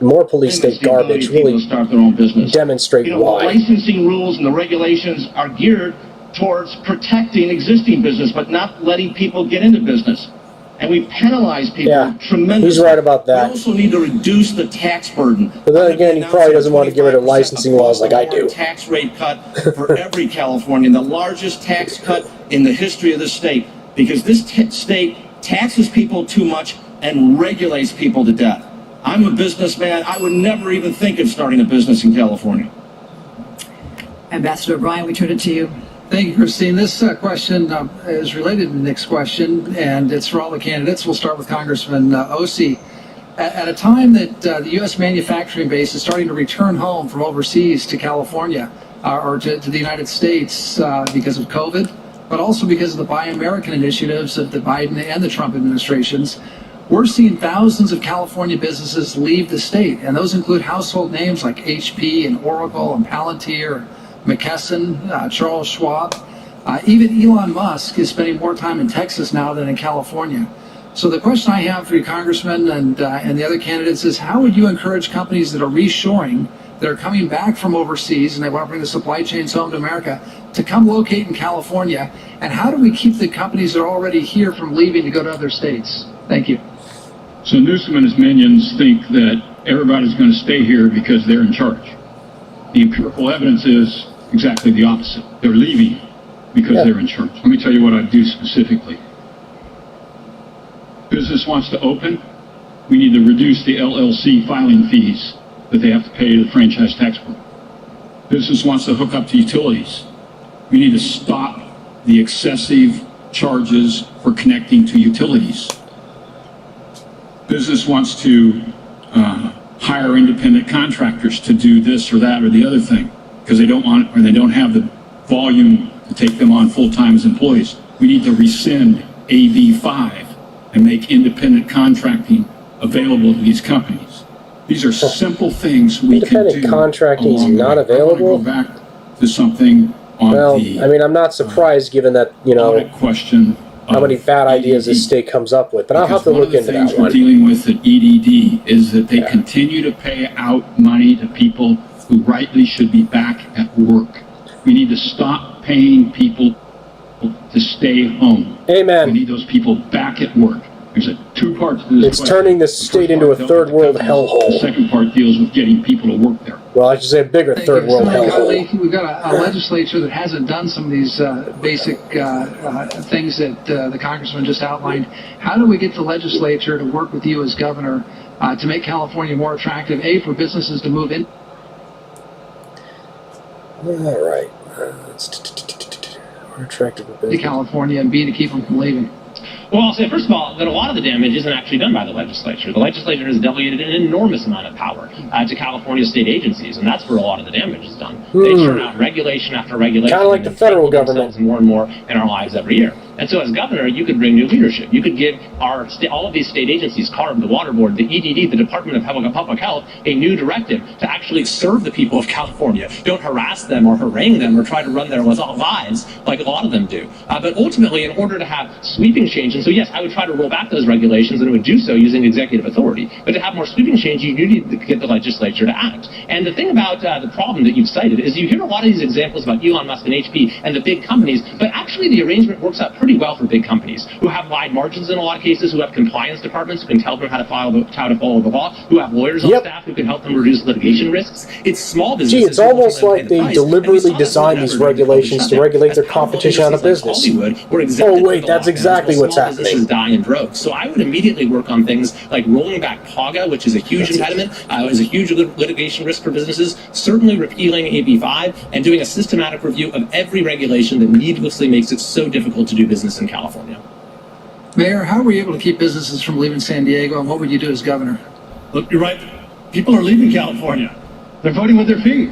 more police state garbage, really start their own business. Demonstrate why. The licensing rules and the regulations are geared towards protecting existing business, but not letting people get into business. And we penalize people tremendously. He's right about that. We also need to reduce the tax burden. But then again, he probably doesn't want to get rid of licensing laws like I do. Tax rate cut for every Californian, the largest tax cut in the history of the state, because this state taxes people too much and regulates people to death. I'm a businessman. I would never even think of starting a business in California. Ambassador O'Brien, we turn it to you. Thank you, Christine. This question is related to Nick's question, and it's for all the candidates. We'll start with Congressman Ossie. At a time that the U.S. manufacturing base is starting to return home from overseas to California or to the United States because of COVID, but also because of the Buy American initiatives of the Biden and the Trump administrations, we're seeing thousands of California businesses leave the state, and those include household names like HP and Oracle and Palantir, McKesson, Charles Schwab. Even Elon Musk is spending more time in Texas now than in California. So the question I have for you, Congressman, and the other candidates is, how would you encourage companies that are reshoring, that are coming back from overseas, and they want to bring the supply chains home to America, to come locate in California? And how do we keep the companies that are already here from leaving to go to other states? Thank you. So Newsom and his minions think that everybody's going to stay here because they're in charge. The empirical evidence is exactly the opposite. They're leaving because they're in charge. Let me tell you what I'd do specifically. Business wants to open, we need to reduce the LLC filing fees that they have to pay to the franchise tax board. Business wants to hook up to utilities. We need to stop the excessive charges for connecting to utilities. Business wants to hire independent contractors to do this or that or the other thing because they don't want or they don't have the volume to take them on full-time as employees. We need to rescind AB 5 and make independent contracting available to these companies. These are simple things we can do. Independent contracting is not available? I want to go back to something on I mean, I'm not surprised given that, question how many bad ideas this state comes up with, but I'll have to look into that one. One of the things we're dealing with at EDD is that they continue to pay out money to people who rightly should be back at work. We need to stop paying people to stay home. Amen. We need those people back at work. There's two parts to this It's question. turning this state into a third world hellhole. The second part deals with getting people to work there. Well, I should say a bigger third world hellhole. We've got a legislature that hasn't done some of these basic things that the congressman just outlined. How do we get the legislature to work with you as governor to make California more attractive, A, for businesses to move in? All right. More attractive for business. To California, and B, to keep them from leaving? Well, I'll say, first of all, that a lot of the damage isn't actually done by the legislature. The legislature has delegated an enormous amount of power to California state agencies, and that's where a lot of the damage is done. They churn out regulation after regulation. Kind of like the federal government. More and more in our lives every year. And so as governor, you could bring new leadership. You could give all of these state agencies, CARB, the Water Board, the EDD, the Department of Public Health, a new directive to actually serve the people of California. Don't harass them or harangue them or try to run their lives like a lot of them do. But ultimately, in order to have sweeping change, and so yes, I would try to roll back those regulations, and it would do so using executive authority. But to have more sweeping change, you need to get the legislature to act. And the thing about the problem that you've cited is you hear a lot of these examples about Elon Musk and HP and the big companies, but actually the arrangement works out pretty well for big companies who have wide margins in a lot of cases, who have compliance departments who can tell them how to follow the law, who have lawyers on staff who can help them reduce litigation risks. It's small businesses. Gee, it's almost like they deliberately designed these regulations to regulate their competition out of business. Oh wait, that's exactly what's happening. Die in droves. So I would immediately work on things like rolling back PAGA, which is a huge impediment, is a huge litigation risk for businesses, certainly repealing AB 5, and doing a systematic review of every regulation that needlessly makes it so difficult to do business in California. Mayor, how were you able to keep businesses from leaving San Diego, and what would you do as governor? Look, you're right. People are leaving California. They're voting with their feet.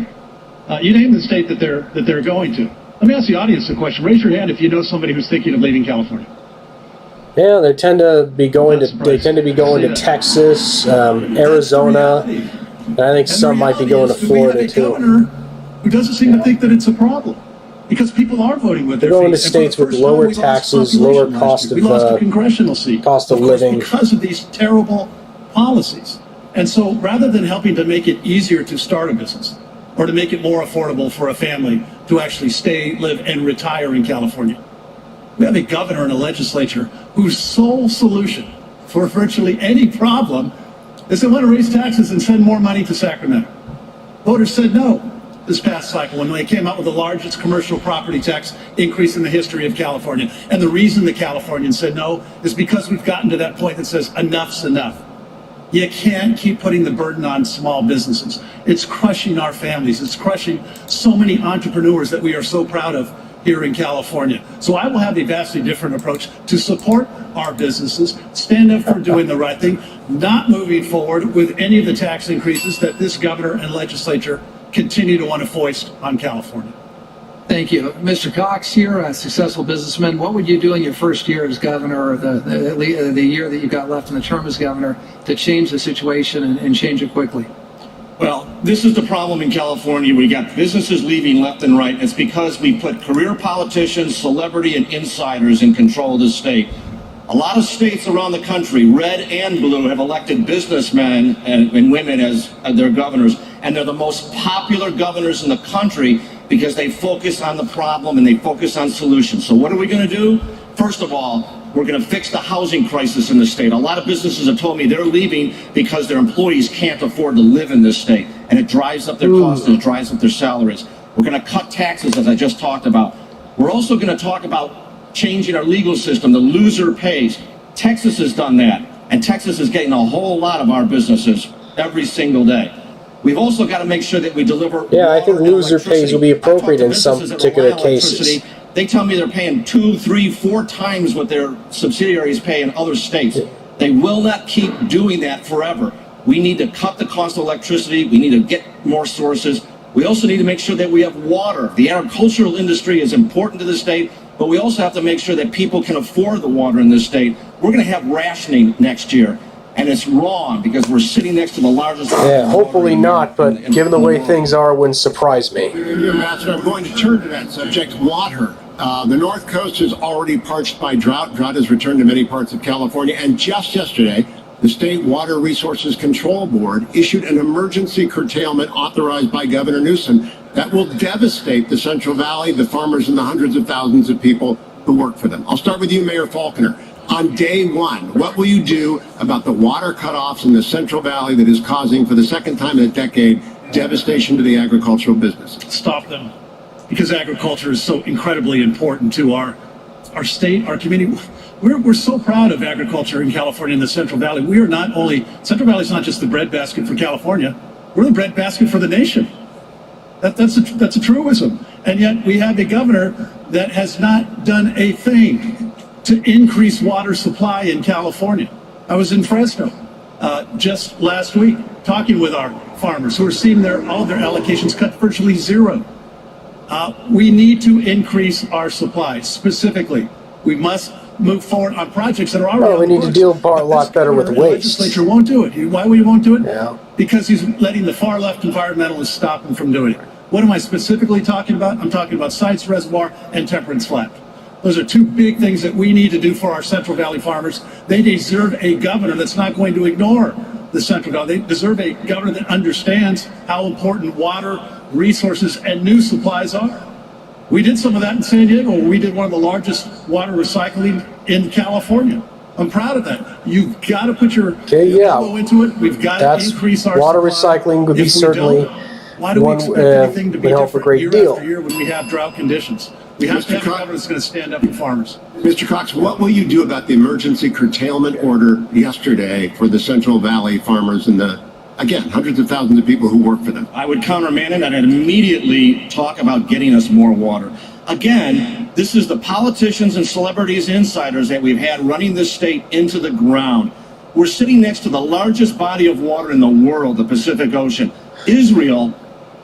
You name the state that they're going to. Let me ask the audience a question. Raise your hand if you know somebody who's thinking of leaving California. Yeah, they tend to be going to Texas, Arizona, and I think some might be going to Florida too. Who doesn't seem to think that it's a problem, because people are voting with their feet. They're going to states with lower taxes, lower cost of living, because of these terrible policies. And so, rather than helping to make it easier to start a business or to make it more affordable for a family to actually stay, live, and retire in California, we have a governor and a legislature whose sole solution for virtually any problem is they want to raise taxes and send more money to Sacramento. Voters said no this past cycle when they came out with the largest commercial property tax increase in the history of California. And the reason the Californians said no is because we've gotten to that point that says enough's enough. You can't keep putting the burden on small businesses. It's crushing our families. It's crushing so many entrepreneurs that we are so proud of here in California. So I will have a vastly different approach to support our businesses, stand up for doing the right thing, not moving forward with any of the tax increases that this governor and legislature continue to want to foist on California. Thank you. Mr. Cox, you're a successful businessman. What would you do in your first year as governor, or the year that you've got left in the term as governor, to change the situation and change it quickly? Well, this is the problem in California. We got businesses leaving left and right. It's because we put career politicians, celebrity, and insiders in control of the state. A lot of states around the country, red and blue, have elected businessmen and women as their governors, and they're the most popular governors in the country because they focus on the problem and they focus on solutions. So what are we going to do? First of all, we're going to fix the housing crisis in the state. A lot of businesses have told me they're leaving because their employees can't afford to live in this state, and it drives up their costs and it drives up their salaries. We're going to cut taxes, as I just talked about. We're also going to talk about changing our legal system. The loser pays. Texas has done that, and Texas is getting a whole lot of our businesses every single day. We've also got to make sure that we deliver. Yeah, I think loser pays will be appropriate in some particular cases. They tell me they're paying 2, 3, 4 times what their subsidiaries pay in other states. They will not keep doing that forever. We need to cut the cost of electricity. We need to get more sources. We also need to make sure that we have water. The agricultural industry is important to the state, but we also have to make sure that people can afford the water in this state. We're going to have rationing next year. And it's wrong because we're sitting next to the largest... Yeah, hopefully not, but given the way things are, it wouldn't surprise me. Ambassador, I'm going to turn to that subject, water. The North Coast is already parched by drought. Drought has returned to many parts of California. And just yesterday, the State Water Resources Control Board issued an emergency curtailment authorized by Governor Newsom that will devastate the Central Valley, the farmers, and the hundreds of thousands of people who work for them. I'll start with you, Mayor Faulconer. On day one, what will you do about the water cutoffs in the Central Valley that is causing, for the second time in a decade, devastation to the agricultural business? Stop them, because agriculture is so incredibly important to our state, our community. We're so proud of agriculture in California in the Central Valley. We are not only, Central Valley is not just the breadbasket for California, we're the breadbasket for the nation. That's a truism. And yet we have a governor that has not done a thing to increase water supply in California. I was in Fresno just last week talking with our farmers who are seeing all their allocations cut virtually zero. We need to increase our supply. Specifically, we must move forward on projects that are already Well, we need to deal a lot better with waste. The legislature won't do it. Why we won't do it? Yeah. Because he's letting the far left environmentalists stop him from doing it. What am I specifically talking about? I'm talking about Sites Reservoir and Temperance Flat. Those are two big things that we need to do for our Central Valley farmers. They deserve a governor that's not going to ignore the Central Valley. They deserve a governor that understands how important water, resources, and new supplies are. We did some of that in San Diego, where we did one of the largest water recycling in California. I'm proud of that. You've got to put your elbow into it. We've got to increase our water supply. recycling would be If we certainly don't, why do we expect anything to be would help a different great year deal. after year when we have drought conditions? We have to have a government that's going to stand up for farmers. Mr. Cox, what will you do about the emergency curtailment order yesterday for the Central Valley farmers and again, hundreds of thousands of people who work for them? I would countermand it and I'd immediately talk about getting us more water. Again, this is the politicians and celebrities, insiders that we've had running this state into the ground. We're sitting next to the largest body of water in the world, the Pacific Ocean. Israel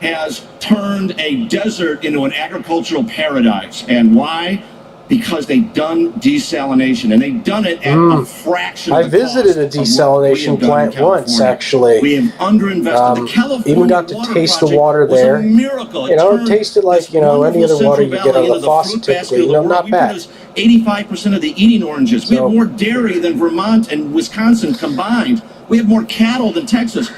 has turned a desert into an agricultural paradise. And why? Because they've done desalination, and they've done it at a fraction of the cost. I visited a desalination plant once, actually. We have underinvested. The California even got to water taste the project water was there. a miracle. It tasted like, any other water you get out of the faucet typically. Not bad. 85% of the eating oranges. We have more dairy than Vermont and Wisconsin combined. We have more cattle than Texas.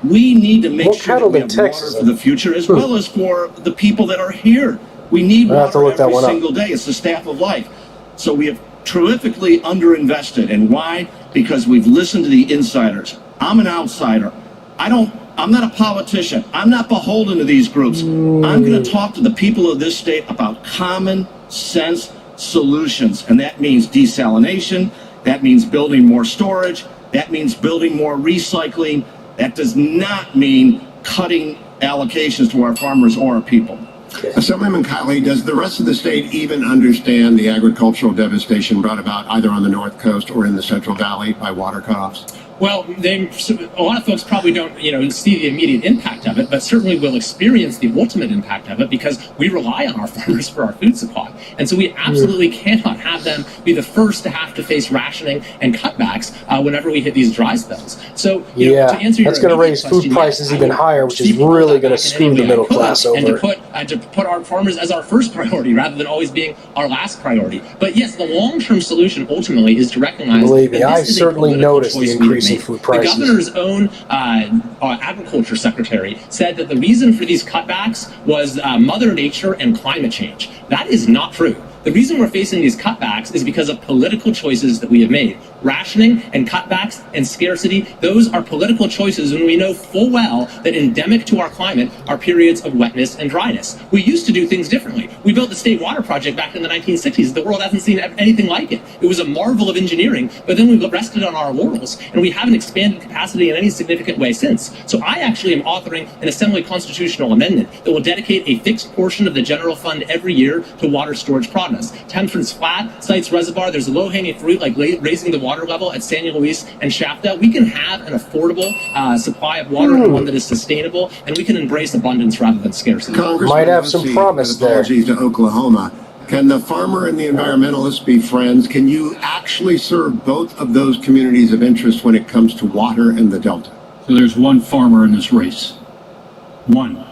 We need to make sure that we have water for the future, as well as for the people that are here. We need water every single day. It's the staff of life. So we have terrifically underinvested. And why? Because we've listened to the insiders. I'm an outsider. I'm not a politician. I'm not beholden to these groups. I'm going to talk to the people of this state about common sense solutions. And that means desalination. That means building more storage. That means building more recycling. That does not mean cutting allocations to our farmers or our people. Assemblyman Kiley, does the rest of the state even understand the agricultural devastation brought about either on the North Coast or in the Central Valley by water cutoffs? Well, a lot of folks probably don't, see the immediate impact of it, but certainly will experience the ultimate impact of it because we rely on our farmers for our food supply. And so we absolutely cannot have them be the first to have to face rationing and cutbacks whenever we hit these dry spells. So, to answer your that's going to raise food prices even higher, which is really going to screw the middle class over. And to put our farmers as our first priority rather than always being our last priority. But yes, the long-term solution ultimately is to recognize Believe me, that I this is certainly noticed the increase in food prices. The governor's own agriculture secretary said that the reason for these cutbacks was Mother Nature and climate change. That is not true. The reason we're facing these cutbacks is because of political choices that we have made. Rationing and cutbacks and scarcity, those are political choices, and we know full well that endemic to our climate are periods of wetness and dryness. We used to do things differently. We built the State Water Project back in the 1960s. The world hasn't seen anything like it. It was a marvel of engineering, but then we rested on our laurels, and we haven't expanded capacity in any significant way since. So I actually am authoring an Assembly constitutional amendment that will dedicate a fixed portion of the general fund every year to water storage products. Temperance Flat, Sites Reservoir, there's a low-hanging fruit like raising the water level at San Luis and Shafta. We can have an affordable supply of water and one that is sustainable, and we can embrace abundance rather than scarcity. Might have some promise there. Apologies to Oklahoma. Can the farmer and the environmentalist be friends? Can you actually serve both of those communities of interest when it comes to water and the Delta? So there's one farmer in this race. One.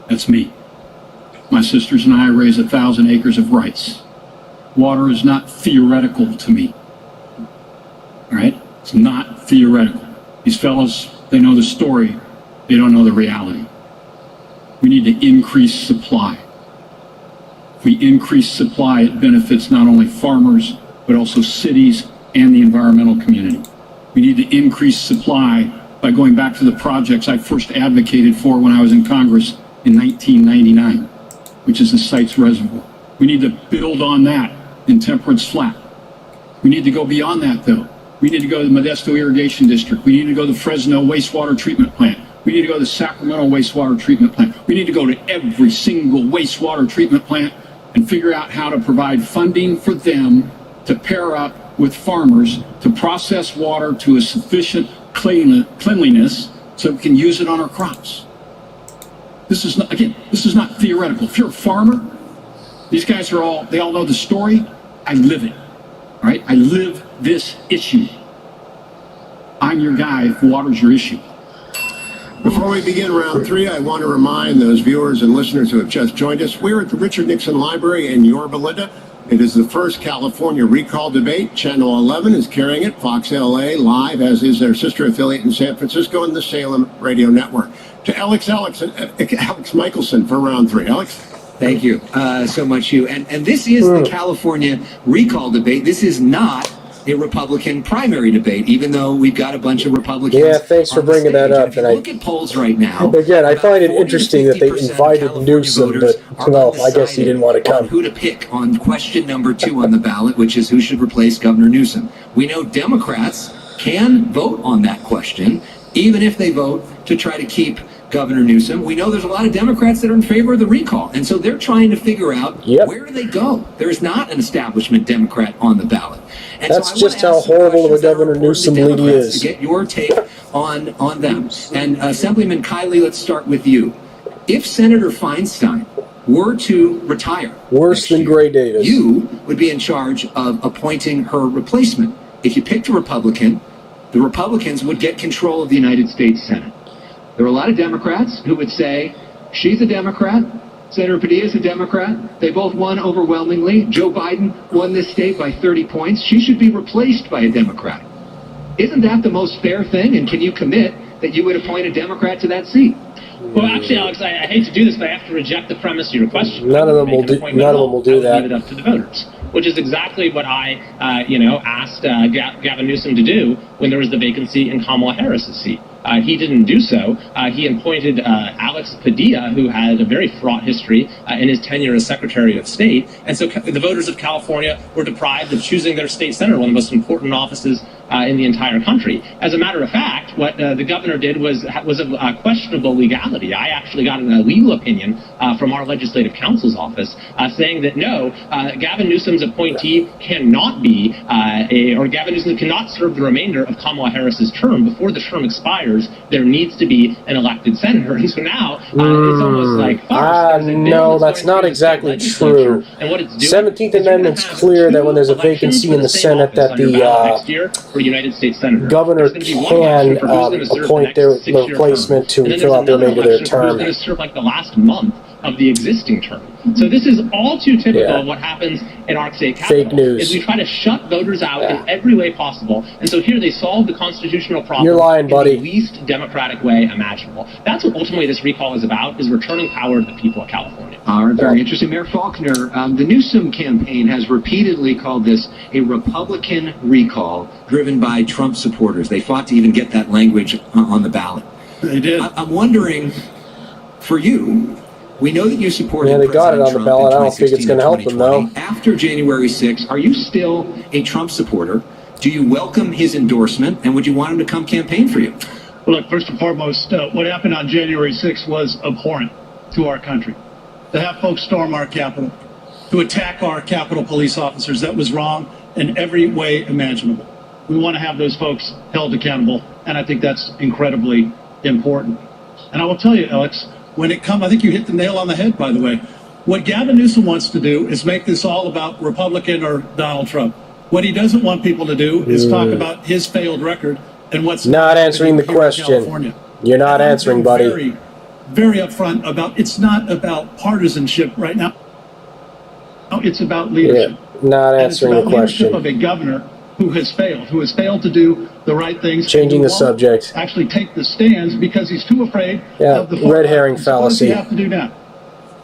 That's me. My sisters and I raise 1,000 acres of rice. Water is not theoretical to me. All right? It's not theoretical. These fellows, they know the story. They don't know the reality. We need to increase supply. If we increase supply, it benefits not only farmers, but also cities and the environmental community. We need to increase supply by going back to the projects I first advocated for when I was in Congress in 1999. Which is the Sites Reservoir. We need to build on that in Temperance Flat. We need to go beyond that, though. We need to go to the Modesto Irrigation District. We need to go to the Fresno Wastewater Treatment Plant. We need to go to the Sacramento Wastewater Treatment Plant. We need to go to every single wastewater treatment plant and figure out how to provide funding for them to pair up with farmers to process water to a sufficient cleanliness so we can use it on our crops. This is not, again, this is not theoretical. If you're a farmer, these guys they all know the story. I live it, all right? I live this issue. I'm your guy if water's your issue. Before we begin round three, I want to remind those viewers and listeners who have just joined us, we're at the Richard Nixon Library in Yorba Linda. It is the first California recall debate. Channel 11 is carrying it, Fox LA live, as is their sister affiliate in San Francisco and the Salem Radio Network. To Alex Michelson for round three. Alex? Thank you so much, Hugh. And this is the California recall debate. This is not a Republican primary debate, even though we've got a bunch of Republicans. Yeah, thanks for bringing that up. If you look at polls right now, again, I find it interesting that they invited Newsom, but well, I guess he didn't want to come. Who to pick on question number 2 on the ballot, which is who should replace Governor Newsom. We know Democrats can vote on that question, even if they vote to try to keep Governor Newsom. We know there's a lot of Democrats that are in favor of the recall, and so they're trying to figure out where do they go. There is not an establishment Democrat on the ballot. And that's so just how horrible of a Governor Newsom lead is. To get your take on them. And Assemblyman Kiley, let's start with you. If Senator Feinstein were to retire, worse than Gray Davis, you would be in charge of appointing her replacement. If you picked a Republican, the Republicans would get control of the United States Senate. There are a lot of Democrats who would say, she's a Democrat, Senator Padilla is a Democrat, they both won overwhelmingly. Joe Biden won this state by 30 points. She should be replaced by a Democrat. Isn't that the most fair thing? And can you commit that you would appoint a Democrat to that seat? Well, actually, Alex, I hate to do this, but I have to reject the premise of your question. None of them will do that. Leave it up to the voters, which is exactly what I, asked Gavin Newsom to do when there was the vacancy in Kamala Harris's seat. He didn't do so. He appointed Alex Padilla, who had a very fraught history in his tenure as Secretary of State. And so the voters of California were deprived of choosing their state senator, one of the most important offices in the entire country. As a matter of fact, what the governor did was of questionable legality. I actually got a legal opinion from our legislative counsel's office saying that no, Gavin Newsom's appointee cannot be, Gavin Newsom cannot serve the remainder of Kamala Harris's term. Before the term expires, there needs to be an elected senator. And so now it's almost like no, that's not exactly true. And what it's doing, 17th Amendment's clear that when there's a vacancy in the Senate that the United States Senator. Governor can appoint their replacement to fill out the remainder of their term. Who's going to serve like the last month of the existing term. So this is all too typical of what happens in our state capital. Fake news. Is we try to shut voters out in every way possible. And so here they solve the constitutional problem You're lying, buddy. in the least democratic way imaginable. That's what ultimately this recall is about, is returning power to the people of California. All right, very interesting. Mayor Faulkner, the Newsom campaign has repeatedly called this a Republican recall driven by Trump supporters. They fought to even get that language on the ballot. They did. I'm wondering, for you, we know that you supported they got it on the ballot. I don't think it's going to help them, though. After January 6th, are you still a Trump supporter? Do you welcome his endorsement, and would you want him to come campaign for you? Well, look, first and foremost, what happened on January 6th was abhorrent to our country. To have folks storm our Capitol, to attack our Capitol police officers, that was wrong in every way imaginable. We want to have those folks held accountable, and I think that's incredibly important. And I will tell you, Alex, when it comes, I think you hit the nail on the head, by the way. What Gavin Newsom wants to do is make this all about Republican or Donald Trump. What he doesn't want people to do is talk about his failed record and what's not answering the question. You're not answering, buddy. Very, very upfront about it's not about partisanship right now. No, it's about leadership. Not answering the question. Leadership of a governor who has failed to do the right things. Changing the subject. Actually take the stands because he's too afraid of the red herring fallacy. What does he have to do now?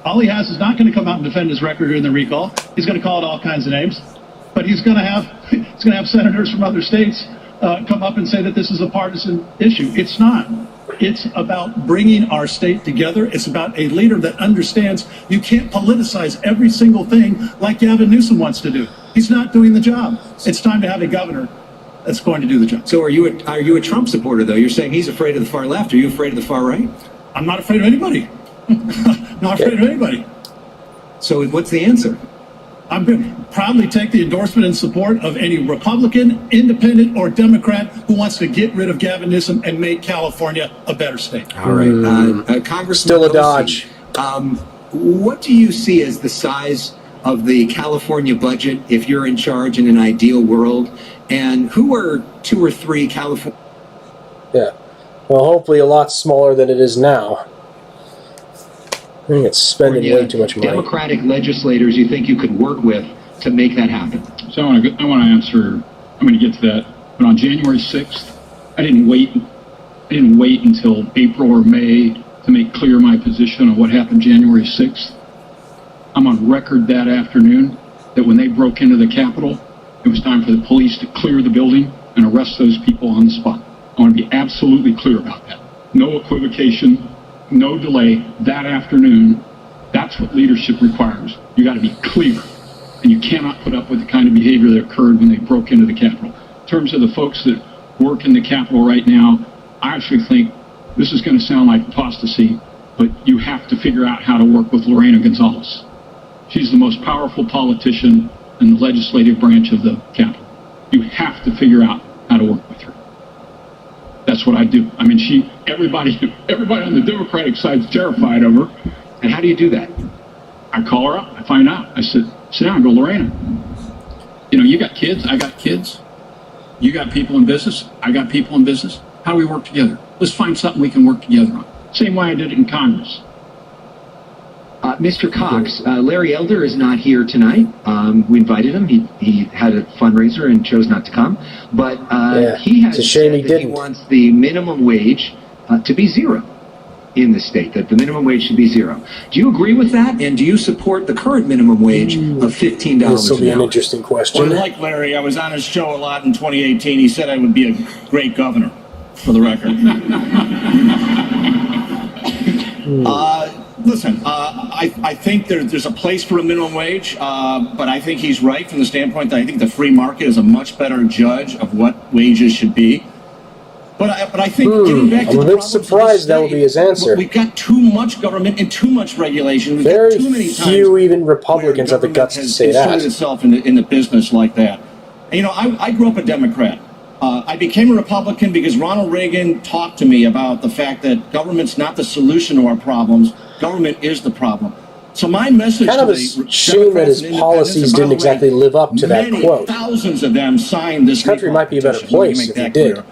All he has is not going to come out and defend his record during the recall. He's going to call it all kinds of names, but he's going to have senators from other states come up and say that this is a partisan issue. It's not. It's about bringing our state together. It's about a leader that understands you can't politicize every single thing like Gavin Newsom wants to do. He's not doing the job. It's time to have a governor that's going to do the job. So are you a Trump supporter, though? You're saying he's afraid of the far left. Are you afraid of the far right? I'm not afraid of anybody. Not afraid of anybody. So what's the answer? I'm going to proudly take the endorsement and support of any Republican, Independent, or Democrat who wants to get rid of Gavin Newsom and make California a better state. All right. Congressman Still a Osi, dodge. What do you see as the size of the California budget if you're in charge in an ideal world? And who are 2 or 3 California? Yeah. Well, hopefully a lot smaller than it is now. I think it's spending way too much money. Democratic legislators you think you could work with to make that happen? So I want to answer, I'm going to get to that. But on January 6th, I didn't wait until April or May to make clear my position on what happened January 6th. I'm on record that afternoon that when they broke into the Capitol, it was time for the police to clear the building and arrest those people on the spot. I want to be absolutely clear about that. No equivocation, no delay. That afternoon, that's what leadership requires. You got to be clear, and you cannot put up with the kind of behavior that occurred when they broke into the Capitol. In terms of the folks that work in the Capitol right now, I actually think this is going to sound like apostasy, but you have to figure out how to work with Lorena Gonzalez. She's the most powerful politician in the legislative branch of the Capitol. You have to figure out how to work with her. That's what I do. I mean, everybody on the Democratic side's terrified of her. And how do you do that? I call her up. I find out. I said, sit down. I go, Lorena, you got kids. I got kids. You got people in business. I got people in business. How do we work together? Let's find something we can work together on. Same way I did it in Congress. Mr. Cox, Larry Elder is not here tonight. We invited him. He had a fundraiser and chose not to come. But he has said that he wants the minimum wage to be zero in the state, that the minimum wage should be zero. Do you agree with that? And do you support the current minimum wage of $15 an hour? This will be an interesting question. Well, like Larry, I was on his show a lot in 2018. He said I would be a great governor, for the record. Listen, I think there's a place for a minimum wage, but I think he's right from the standpoint that I think the free market is a much better judge of what wages should be. But I think getting back to I'm a bit surprised that will be his answer. We've got too much government and too much regulation. We've Very got too many few even Republicans have the guts to say that. Inserted itself in the business like that. And, I grew up a Democrat. I became a Republican because Ronald Reagan talked to me about the fact that government's not the solution to our problems. Government is the problem. So my message kind of a shame that his policies didn't exactly live up to that quote. Thousands of them signed this. The country might be a better place if he did.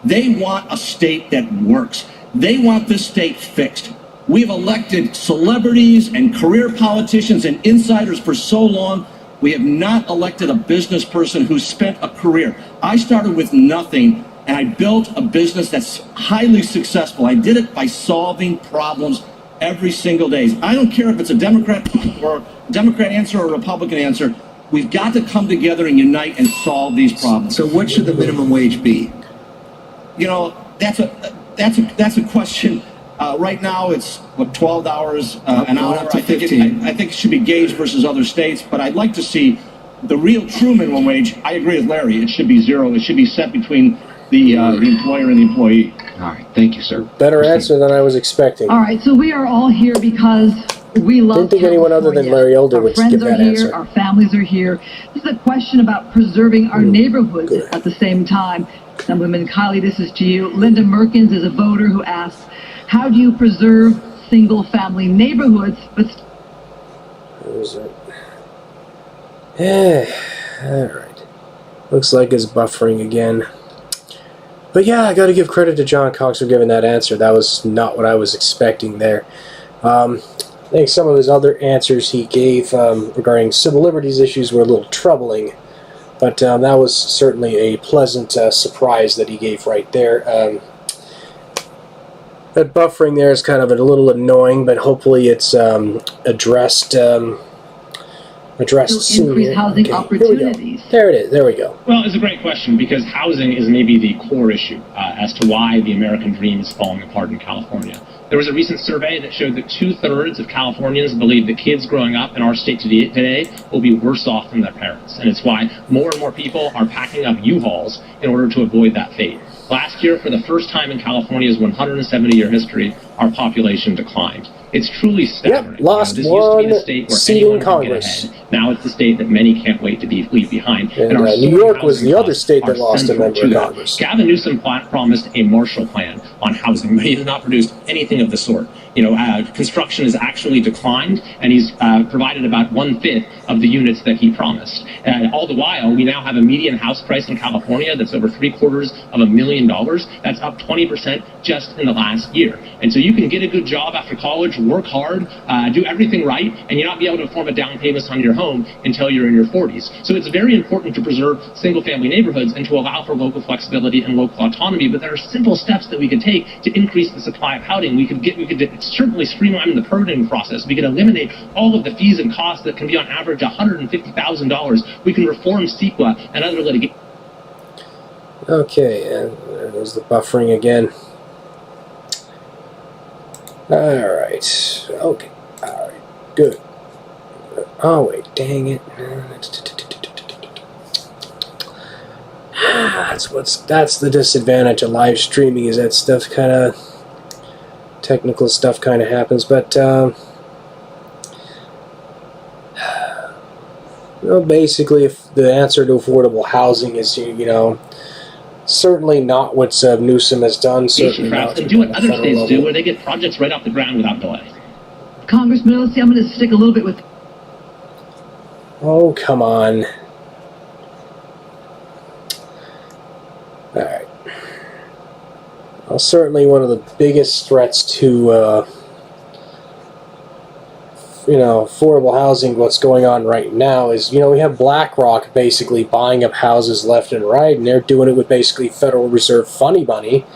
They want a state that works. They want this state fixed. We've elected celebrities and career politicians and insiders for so long. We have not elected a business person who spent a career. I started with nothing, and I built a business that's highly successful. I did it by solving problems every single day. I don't care if it's a Democrat answer or a Republican answer. We've got to come together and unite and solve these problems. So what should the minimum wage be? That's a question. Right now, it's $12 an hour. Up to 15. I think it should be gauged versus other states. But I'd like to see the real true minimum wage. I agree with Larry. It should be zero. It should be set between the employer and the employee. All right. Thank you, sir. Better answer than I was expecting. All right, so we are all here because we love Didn't think anyone other than Larry Elder would give that answer. Our families are here. This is a question about preserving our neighborhoods at the same time. Assemblyman Kiley, this is to you. Linda Merkins is a voter who asks, how do you preserve single-family neighborhoods? Where is it? Yeah, all right. Looks like it's buffering again. But yeah, I got to give credit to John Cox for giving that answer. That was not what I was expecting there. I think some of his other answers he gave regarding civil liberties issues were a little troubling. But that was certainly a pleasant surprise that he gave right there. That buffering there is kind of a little annoying, but hopefully it's addressed soon. Increase housing opportunities. There it is. There we go. Well, it's a great question because housing is maybe the core issue as to why the American dream is falling apart in California. There was a recent survey that showed that 2/3 of Californians believe that kids growing up in our state today will be worse off than their parents. And it's why more and more people are packing up U-Hauls in order to avoid that fate. Last year, for the first time in California's 170-year history, our population declined. It's truly staggering. Yep, lost this used to be the state where seat anyone in could get Congress. ahead. Now it's the state that many can't wait to leave behind. And our New York was housing the other costs state that are lost a central member to of that. Congress. Gavin Newsom promised a Marshall Plan on housing, but he has not produced anything of the sort. Construction has actually declined, and he's provided about 1/5 of the units that he promised. All the while, we now have a median house price in California that's over $750,000. That's up 20% just in the last year. And so you can get a good job after college, work hard, do everything right, and you not be able to afford a down payment on your home until you're in your 40s. So it's very important to preserve single-family neighborhoods and to allow for local flexibility and local autonomy. But there are simple steps that we could take to increase the supply of housing. We could certainly streamline the permitting process. We could eliminate all of the fees and costs that can be on average $150,000. We can reform CEQA and other litigation. Okay, and there's the buffering again. Alright, okay, alright, good. Oh wait, dang it. That's the disadvantage of live streaming, is that stuff kind of, technical stuff kind of happens, but basically, if the answer to affordable housing is, certainly not what Newsom has done, certainly not. And do what other states do, where they get projects right off the ground without delay. Congressman, let's see, I'm going to stick a little bit with... Oh, come on. Alright. Well, certainly one of the biggest threats to, affordable housing, what's going on right now is, we have BlackRock basically buying up houses left and right, and they're doing it with basically Federal Reserve funny money.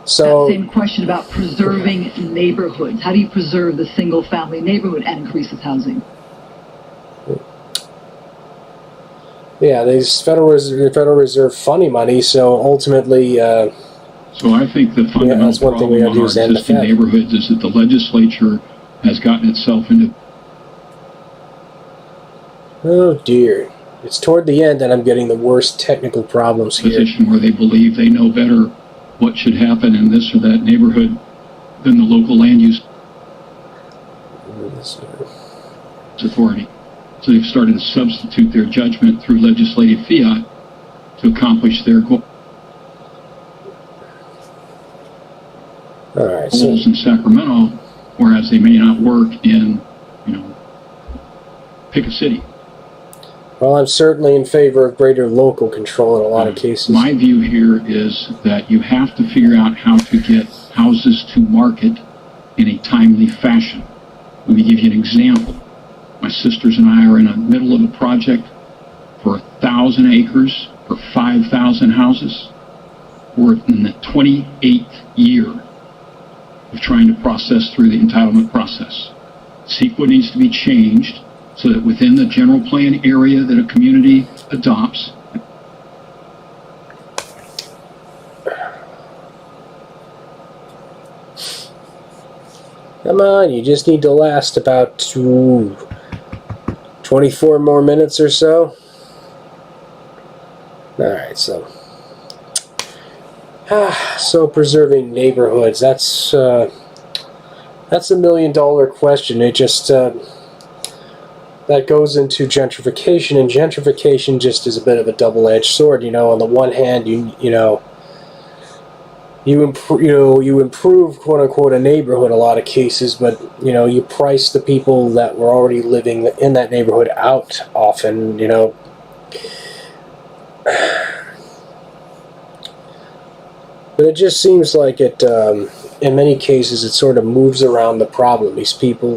So, that same question about preserving neighborhoods. How do you preserve the single-family neighborhood and increase its housing? Yeah, there's Federal Reserve funny money, so ultimately... so I think the fundamental problem on our existing neighborhoods is that the legislature has gotten itself into... Oh dear. It's toward the end that I'm getting the worst technical problems here. ...position where they believe they know better what should happen in this or that neighborhood than the local land use authority. So they've started to substitute their judgment through legislative fiat to accomplish their goals. All right, goals in Sacramento, whereas they may not work in, pick a city. Well, I'm certainly in favor of greater local control in a lot of cases. My view here is that you have to figure out how to get houses to market in a timely fashion. Let me give you an example. My sisters and I are in the middle of a project for 1,000 acres for 5,000 houses. We're in the 28th year of trying to process through the entitlement process. CEQA needs to be changed so that within the general plan area that a community adopts, come on, you just need to last about 24 more minutes or so. Alright, so preserving neighborhoods, that's $1 million question. It just that goes into gentrification, and gentrification just is a bit of a double-edged sword. On the one hand, you improve quote unquote a neighborhood in a lot of cases, but you price the people that were already living in that neighborhood out often. But it just seems like it, in many cases, it sort of moves around the problem. These people,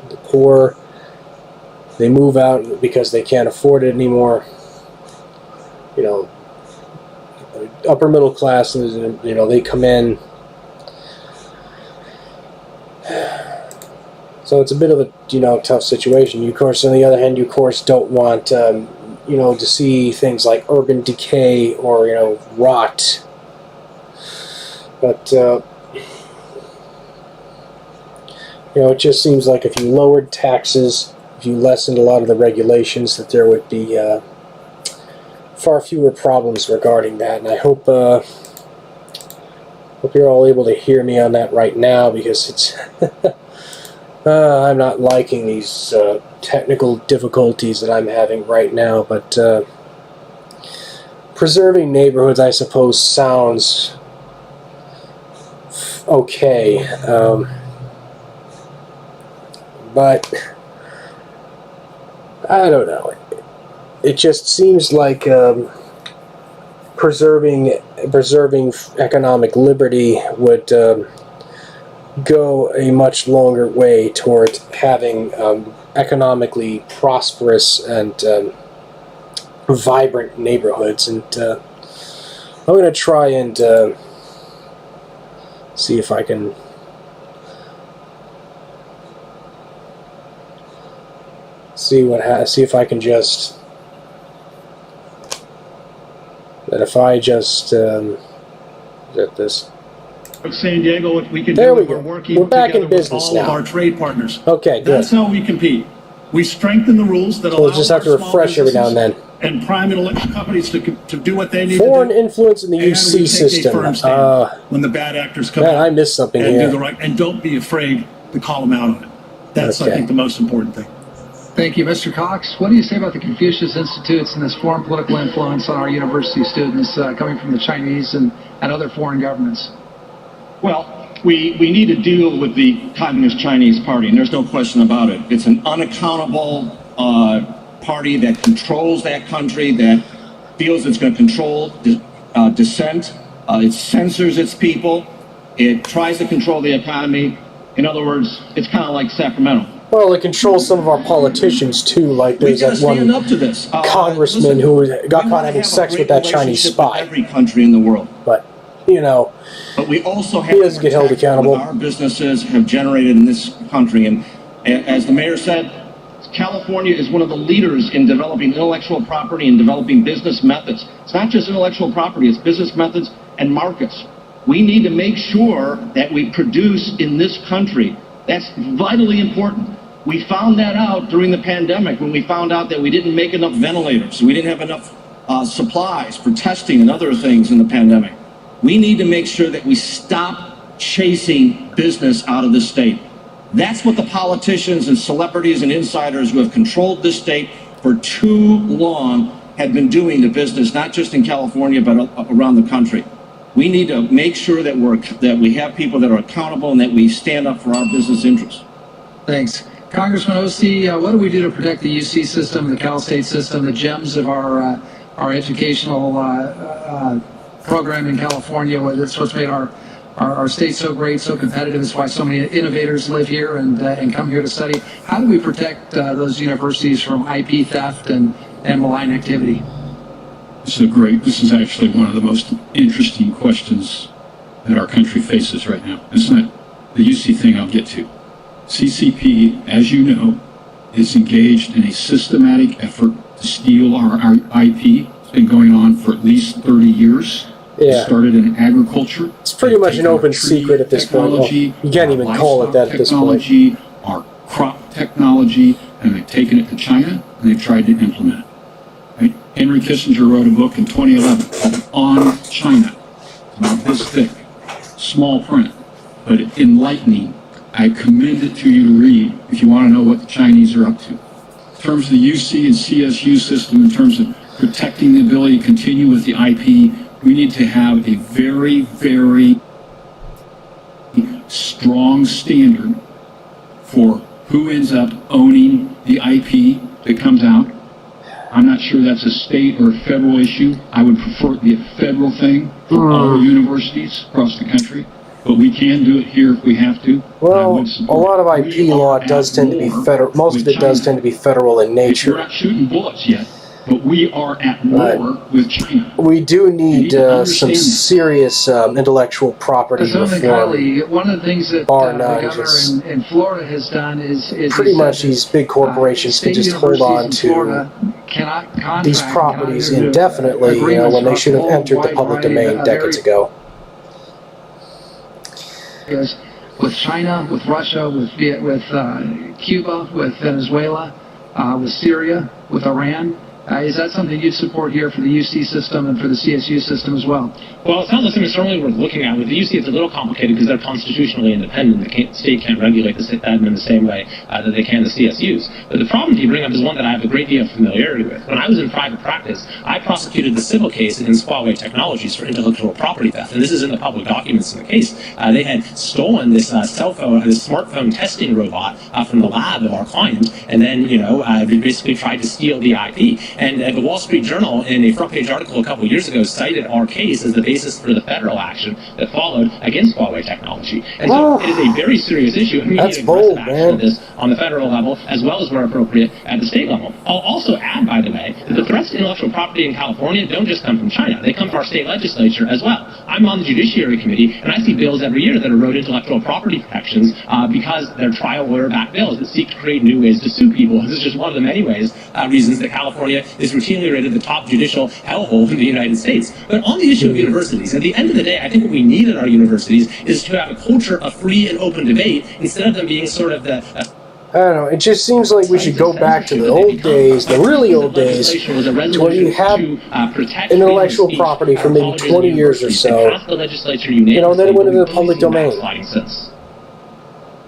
the poor, they move out because they can't afford it anymore. Upper middle classes, they come in. So it's a bit of a, tough situation. You, of course, on the other hand, you, of course, don't want, to see things like urban decay or, You know, it just seems like if you lowered taxes, if you lessened a lot of the regulations, that there would be far fewer problems regarding that. And I hope you're all able to hear me on that right now, because it's I'm not liking these technical difficulties that I'm having right now. But preserving neighborhoods, I suppose, sounds okay. But I don't know. It just seems like preserving economic liberty would go a much longer way toward having economically prosperous and vibrant neighborhoods. And I'm going to try and see if I can see if I can just if I just get this. San Diego, what we can There do, we go. we're working We're back together in business with all now. of our trade partners. Okay, good. That's how we compete. We strengthen the rules that So allow we'll just have to our small refresh every now and then. and prime and electric companies to do what they need Foreign to do. influence in the And we UC take a system. firm stand when the bad actors come Man, out I missed something and here. do the right, and don't be afraid to call them out on it. That's, Okay. I think, the most important thing. Thank you. Mr. Cox, what do you say about the Confucius Institutes and this foreign political influence on our university students coming from the Chinese and other foreign governments? Well, we need to deal with the Communist Chinese Party, and there's no question about it. It's an unaccountable party that controls that country, that feels it's going to control dissent. It censors its people. It tries to control the economy. In other words, it's kind of like Sacramento. Well, it controls some of our politicians too. Like there's that one up to this. congressman who got caught having sex with that Chinese spy. Every country in the world. But you know, but we also have he doesn't get held accountable. What our businesses have generated in this country, and as the mayor said, California is one of the leaders in developing intellectual property and developing business methods. It's not just intellectual property; it's business methods and markets. We need to make sure that we produce in this country. That's vitally important. We found that out during the pandemic when we found out that we didn't make enough ventilators. We didn't have enough supplies for testing and other things in the pandemic. We need to make sure that we stop chasing business out of this state. That's what the politicians and celebrities and insiders who have controlled this state for too long have been doing to business, not just in California, but around the country. We need to make sure that we have people that are accountable and that we stand up for our business interests. Thanks. Congressman Ossie, what do we do to protect the UC system, the Cal State system, the gems of our educational program in California? That's what's made our state so great, so competitive. It's why so many innovators live here and come here to study. How do we protect those universities from IP theft and malign activity? This is actually one of the most interesting questions that our country faces right now. It's not the UC thing I'll get to. CCP, as you know, is engaged in a systematic effort to steal our IP. It's been going on for at least 30 years. Yeah. It started in agriculture. It's pretty much an open secret at this point. Well, you can't even call it that at this point. Our crop technology, and they've taken it to China, and they've tried to implement it. Right? Henry Kissinger wrote a book in 2011 called On China. It's about this thick, small print, but enlightening. I commend it to you to read if you want to know what the Chinese are up to. In terms of the UC and CSU system, in terms of protecting the ability to continue with the IP, we need to have a very, very strong standard for who ends up owning the IP that comes out. I'm not sure that's a state or a federal issue. I would prefer it be a federal thing for all universities across the country. But we can do it here if we have to. Well, a lot of IP law does tend to be federal. Most of it does tend to be federal in nature. We're not shooting bullets yet, but we are at war with China. We do need some serious intellectual property Councilman reform. Kiley, one of the things that the governor in Florida has done is pretty much these big corporations can just hold on to these properties indefinitely, when they should have entered the public domain decades ago. with China, with Russia, with Cuba, with Venezuela, with Syria, with Iran. Is that something you'd support here for the UC system and for the CSU system as well? Well, it sounds like something certainly worth looking at. With the UC, it's a little complicated because they're constitutionally independent. The state can't regulate them in the same way that they can the CSUs. But the problem you bring up is one that I have a great deal of familiarity with. When I was in private practice, I prosecuted the civil case against Huawei Technologies for intellectual property theft. And this is in the public documents in the case. They had stolen this smartphone testing robot from the lab of our client, and then, basically tried to steal the IP. And the Wall Street Journal, in a front-page article a couple of years ago, cited our case as the basis for the federal action that followed against Huawei Technology. And so it is a very serious issue, and we need aggressive action of this on the federal level as well as where appropriate at the state level. I'll also add, by the way, that the threats to intellectual property in California don't just come from China. They come from our state legislature as well. I'm on the Judiciary Committee, and I see bills every year that erode intellectual property protections because they're trial lawyer-backed bills that seek to create new ways to sue people. This is just one of the many reasons that California is routinely rated the top judicial hellhole in the United States. But on the issue of universities, at the end of the day, I think what we need at our universities is to have a culture of free and open debate instead of them being sort of the... I don't know, it just seems like we should go back to the old days, the really old days, to where you had intellectual property for maybe 20 years or so, then it went into the public domain.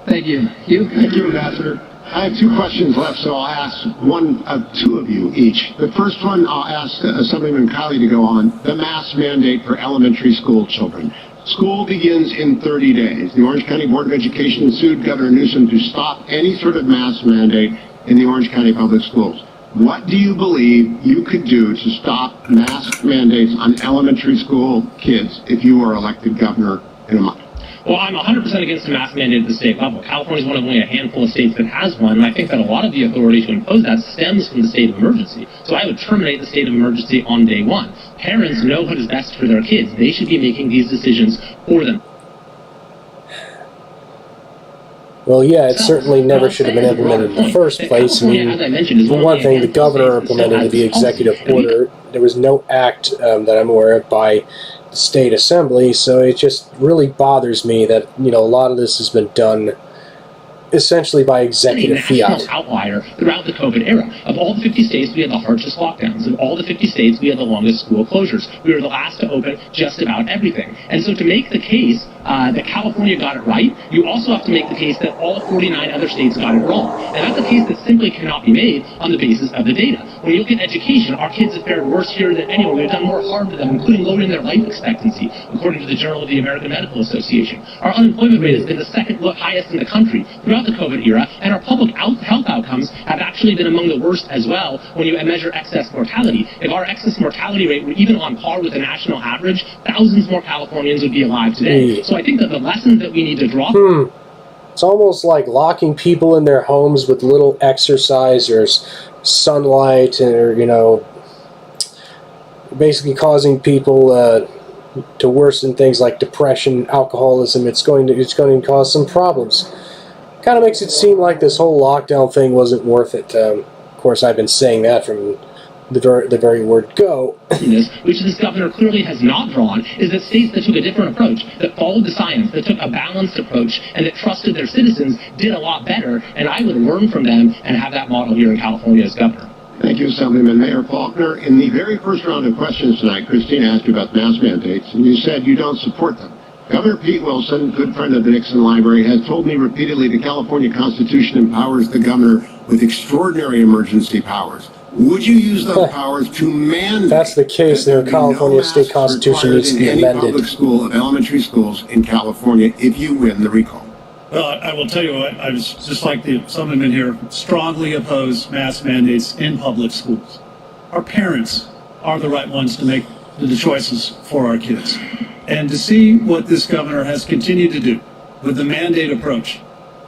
Thank you. Hugh? Thank you, Ambassador. I have 2 questions left, so I'll ask one of 2 of you each. The first one, I'll ask Assemblyman Kiley to go on, the mask mandate for elementary school children. School begins in 30 days. The Orange County Board of Education sued Governor Newsom to stop any sort of mask mandate in the Orange County Public Schools. What do you believe you could do to stop mask mandates on elementary school kids if you were elected governor in a month? Well, I'm 100% against the mask mandate at the state level. California is one of only a handful of states that has one, and I think that a lot of the authority to impose that stems from the state of emergency. So I would terminate the state of emergency on day one. Parents know what is best for their kids. They should be making these decisions for them. Well, yeah, it certainly never should have been implemented in the first place. I mean, for one thing, the governor implemented the executive order. There was no act that I'm aware of by the state assembly, so it just really bothers me that, a lot of this has been done essentially by executive fiat. National outlier throughout the COVID era. Of all the 50 states, we had the harshest lockdowns. Of all the 50 states, we had the longest school closures. We were the last to open just about everything. And so to make the case that California got it right, you also have to make the case that all 49 other states got it wrong. And that's a case that simply cannot be made on the basis of the data. When you look at education, our kids have fared worse here than anyone. We've done more harm to them, including lowering their life expectancy, according to the Journal of the American Medical Association. Our unemployment rate has been the second highest in the country throughout the COVID era, and our public health outcomes have actually been among the worst as well when you measure excess mortality. If our excess mortality rate were even on par with the national average, thousands more Californians would be alive today. So I think that the lessons that we need to draw... It's almost like locking people in their homes with little exercise or sunlight, or, basically causing people to worsen things like depression, alcoholism. It's going to cause some problems. Kind of makes it seem like this whole lockdown thing wasn't worth it. Of course, I've been saying that from the very word go. Which this governor clearly has not drawn, is that states that took a different approach, that followed the science, that took a balanced approach, and that trusted their citizens, did a lot better, and I would learn from them and have that model here in California as governor. Thank you, Assemblyman. Mayor Faulkner, in the very first round of questions tonight, Christine asked you about mask mandates, and you said you don't support them. Governor Pete Wilson, good friend of the Nixon Library, has told me repeatedly the California Constitution empowers the governor with extraordinary emergency powers. Would you use those powers to mandate? That's the case. The California State Constitution needs to be amended. Any public school of elementary schools in California if you win the recall. Well, I will tell you, I was just like the Assemblyman here, strongly oppose mask mandates in public schools. Our parents are the right ones to make the choices for our kids. And to see what this governor has continued to do with the mandate approach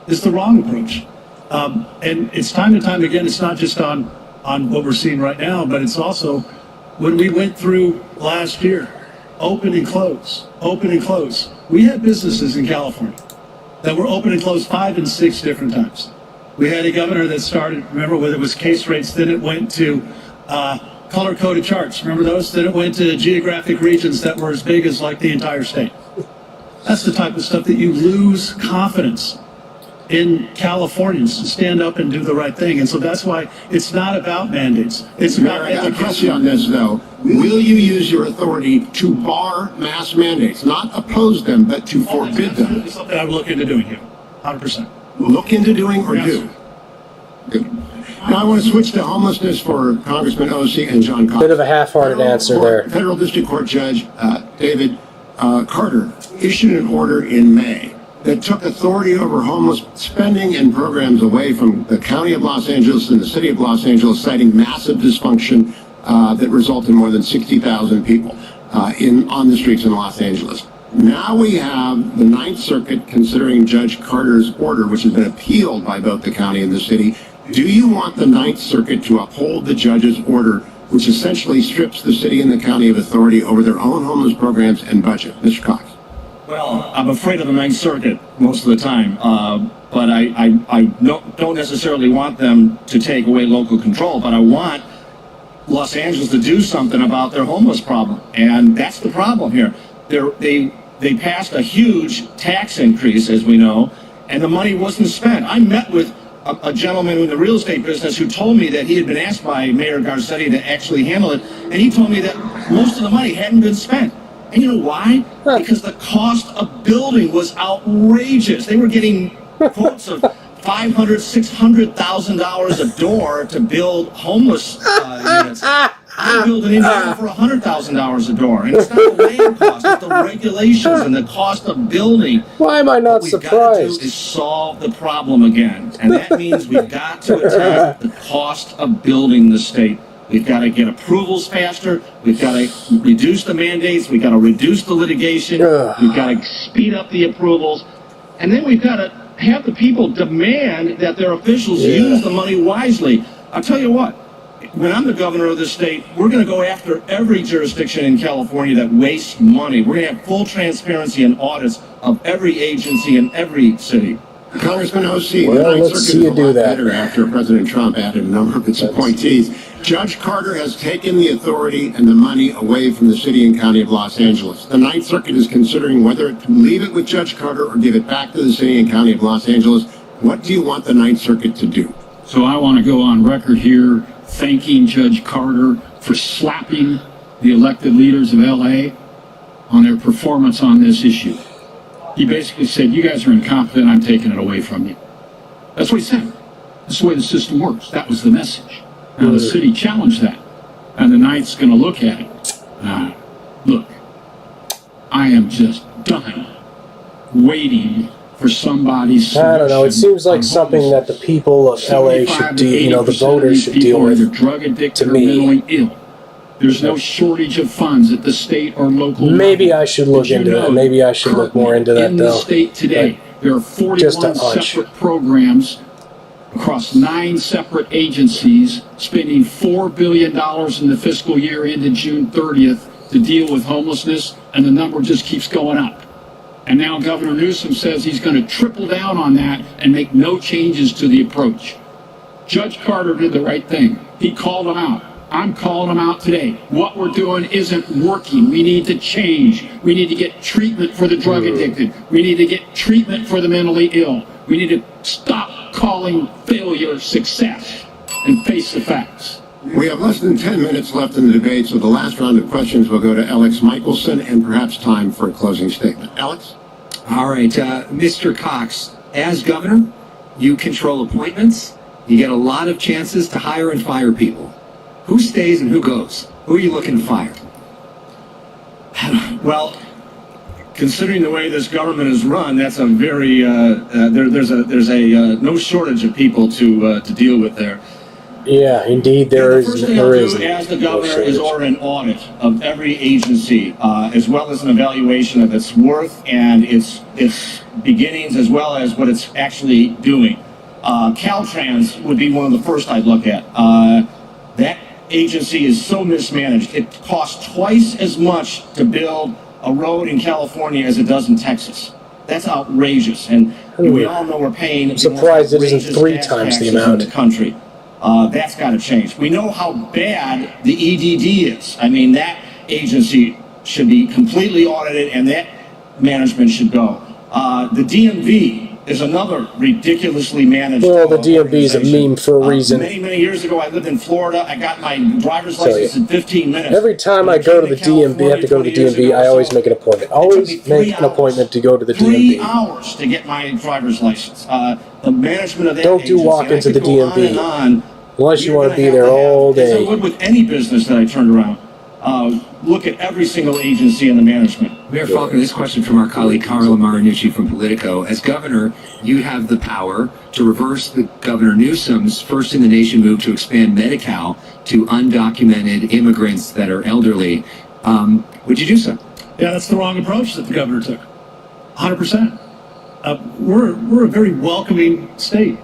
is the wrong approach. And it's time and time again, it's not just on what we're seeing right now, but it's also when we went through last year, open and close. We had businesses in California that were open and closed 5 and 6 different times. We had a governor that started, remember, whether it was case rates, then it went to color-coded charts. Remember those? Then it went to geographic regions that were as big as like the entire state. That's the type of stuff that you lose confidence in Californians to stand up and do the right thing. And so that's why it's not about mandates. It's about I got a question on this, though. Will you use your authority to bar mass mandates? Not oppose them, but to forbid them? That's something I would look into doing here, 100%. Look into doing or Yes. do? Good. Now I want to switch to homelessness for Congressman O.C. and John Cox. Bit of a half-hearted answer there. Federal District Court Judge David Carter issued an order in May that took authority over homeless spending and programs away from the County of Los Angeles and the City of Los Angeles, citing massive dysfunction that resulted in more than 60,000 people on the streets in Los Angeles. Now we have the Ninth Circuit considering Judge Carter's order, which has been appealed by both the county and the city. Do you want the Ninth Circuit to uphold the judge's order, which essentially strips the city and the county of authority over their own homeless programs and budget? Mr. Cox. Well, I'm afraid of the Ninth Circuit most of the time, but I don't necessarily want them to take away local control, but I want Los Angeles to do something about their homeless problem, and that's the problem here. They passed a huge tax increase, as we know, and the money wasn't spent. I met with a gentleman in the real estate business who told me that he had been asked by Mayor Garcetti to actually handle it, and he told me that most of the money hadn't been spent. And you know why? Because the cost of building was outrageous. They were getting quotes of $500,000, $600,000 a door to build homeless units. I build an Indiana for $100,000 a door, and it's not the land cost; it's the regulations and the cost of building. Why am I not What we've got to surprised? do is solve the problem again, and that means we've got to attack the cost of building the state. We've got to get approvals faster. We've got to reduce the mandates. We've got to reduce the litigation. We've got to speed up the approvals. And then we've got to have the people demand that their officials use the money wisely. I'll tell you what, when I'm the governor of the state, we're going to go after every jurisdiction in California that wastes money. We're going to have full transparency and audits of every agency in every city. Congressman O.C., Well, the Ninth let's Circuit see you is a do lot that. better after President Trump added a number of its appointees. Judge Carter has taken the authority and the money away from the city and county of Los Angeles. The Ninth Circuit is considering whether to leave it with Judge Carter or give it back to the city and county of Los Angeles. What do you want the Ninth Circuit to do? So I want to go on record here thanking Judge Carter for slapping the elected leaders of LA on their performance on this issue. He basically said, you guys are incompetent, I'm taking it away from you. That's what he said. That's the way the system works. That was the message. Now the city challenged that, and the Ninth's going to look at it. Look, I am just done waiting for somebody's solution. I don't know. It seems like something that the people of LA should deal. The voters should deal with. Either drug addicted To or me, mentally ill. There's no shortage of funds at the state or local level. maybe I should look Did you into that. know Maybe I should look more into that, in the though. state today, there are Just a 41 hunch. separate programs across 9 separate agencies spending $4 billion in the fiscal year ended June 30th to deal with homelessness, and the number just keeps going up. And now Governor Newsom says he's going to triple down on that and make no changes to the approach. Judge Carter did the right thing. He called them out. I'm calling them out today. What we're doing isn't working. We need to change. We need to get treatment for the drug addicted. We need to get treatment for the mentally ill. We need to stop calling failure success and face the facts. We have less than 10 minutes left in the debate, so the last round of questions will go to Alex Michelson and perhaps time for a closing statement. Alex? All right, Mr. Cox, as governor, you control appointments. You get a lot of chances to hire and fire people. Who stays and who goes? Who are you looking to fire? Well, considering the way this government is run, that's a very there's a no shortage of people to deal with there. Yeah, indeed, there The is. first thing There I'll is. do as the governor is order an audit of every agency, as well as an evaluation of its worth and its beginnings, as well as what it's actually doing. Caltrans would be one of the first I'd look at. That agency is so mismanaged. It costs twice as much to build a road in California as it does in Texas. That's outrageous, and we all know we're paying. I'm surprised it isn't 3 times the amount in the country. That's got to change. We know how bad the EDD is. I mean, that agency should be completely audited, and that management should go. The DMV is another ridiculously managed. Well, the DMV is a meme for a reason. Many years ago, I lived in Florida. I got my driver's license in 15 minutes. Every time I go to the DMV, have to go to the DMV, I always make an appointment. Always make an appointment to go to the DMV. 3 hours to get my driver's license. The management of that Don't do walk-ins at the DMV. Unless you want to be there all day. As I would with any business that I turned around. Look at every single agency in the management. Mayor Faulkner, this question from our colleague Carla Marinucci from Politico. As governor, you have the power to reverse the Governor Newsom's first-in-the-nation move to expand Medi-Cal to undocumented immigrants that are elderly. Would you do so? Yeah, that's the wrong approach that the governor took. 100%. We're a very welcoming state.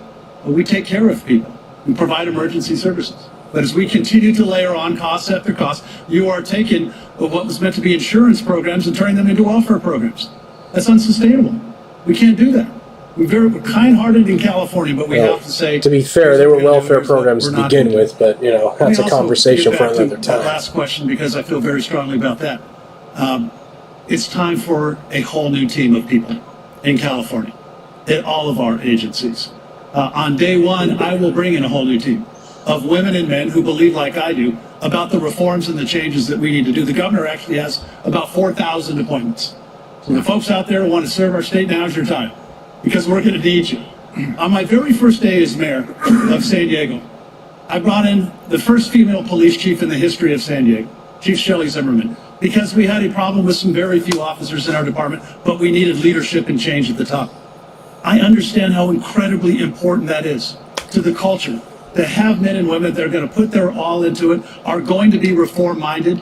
We take care of people. We provide emergency services. But as we continue to layer on cost after cost, you are taking what was meant to be insurance programs and turning them into welfare programs. That's unsustainable. We can't do that. We're kind-hearted in California, but we have to say... To be fair, they were welfare programs to begin with, but, you know, that's a conversation for another time. That last question, because I feel very strongly about that. It's time for a whole new team of people in California, at all of our agencies. On day one, I will bring in a whole new team of women and men who believe, like I do, about the reforms and the changes that we need to do. The governor actually has about 4,000 appointments. So the folks out there who want to serve our state, now's your time, because we're going to need you. On my very first day as mayor of San Diego, I brought in the first female police chief in the history of San Diego, Chief Shelley Zimmerman, because we had a problem with some very few officers in our department, but we needed leadership and change at the top. I understand how incredibly important that is to the culture. To have men and women that are going to put their all into it, are going to be reform-minded.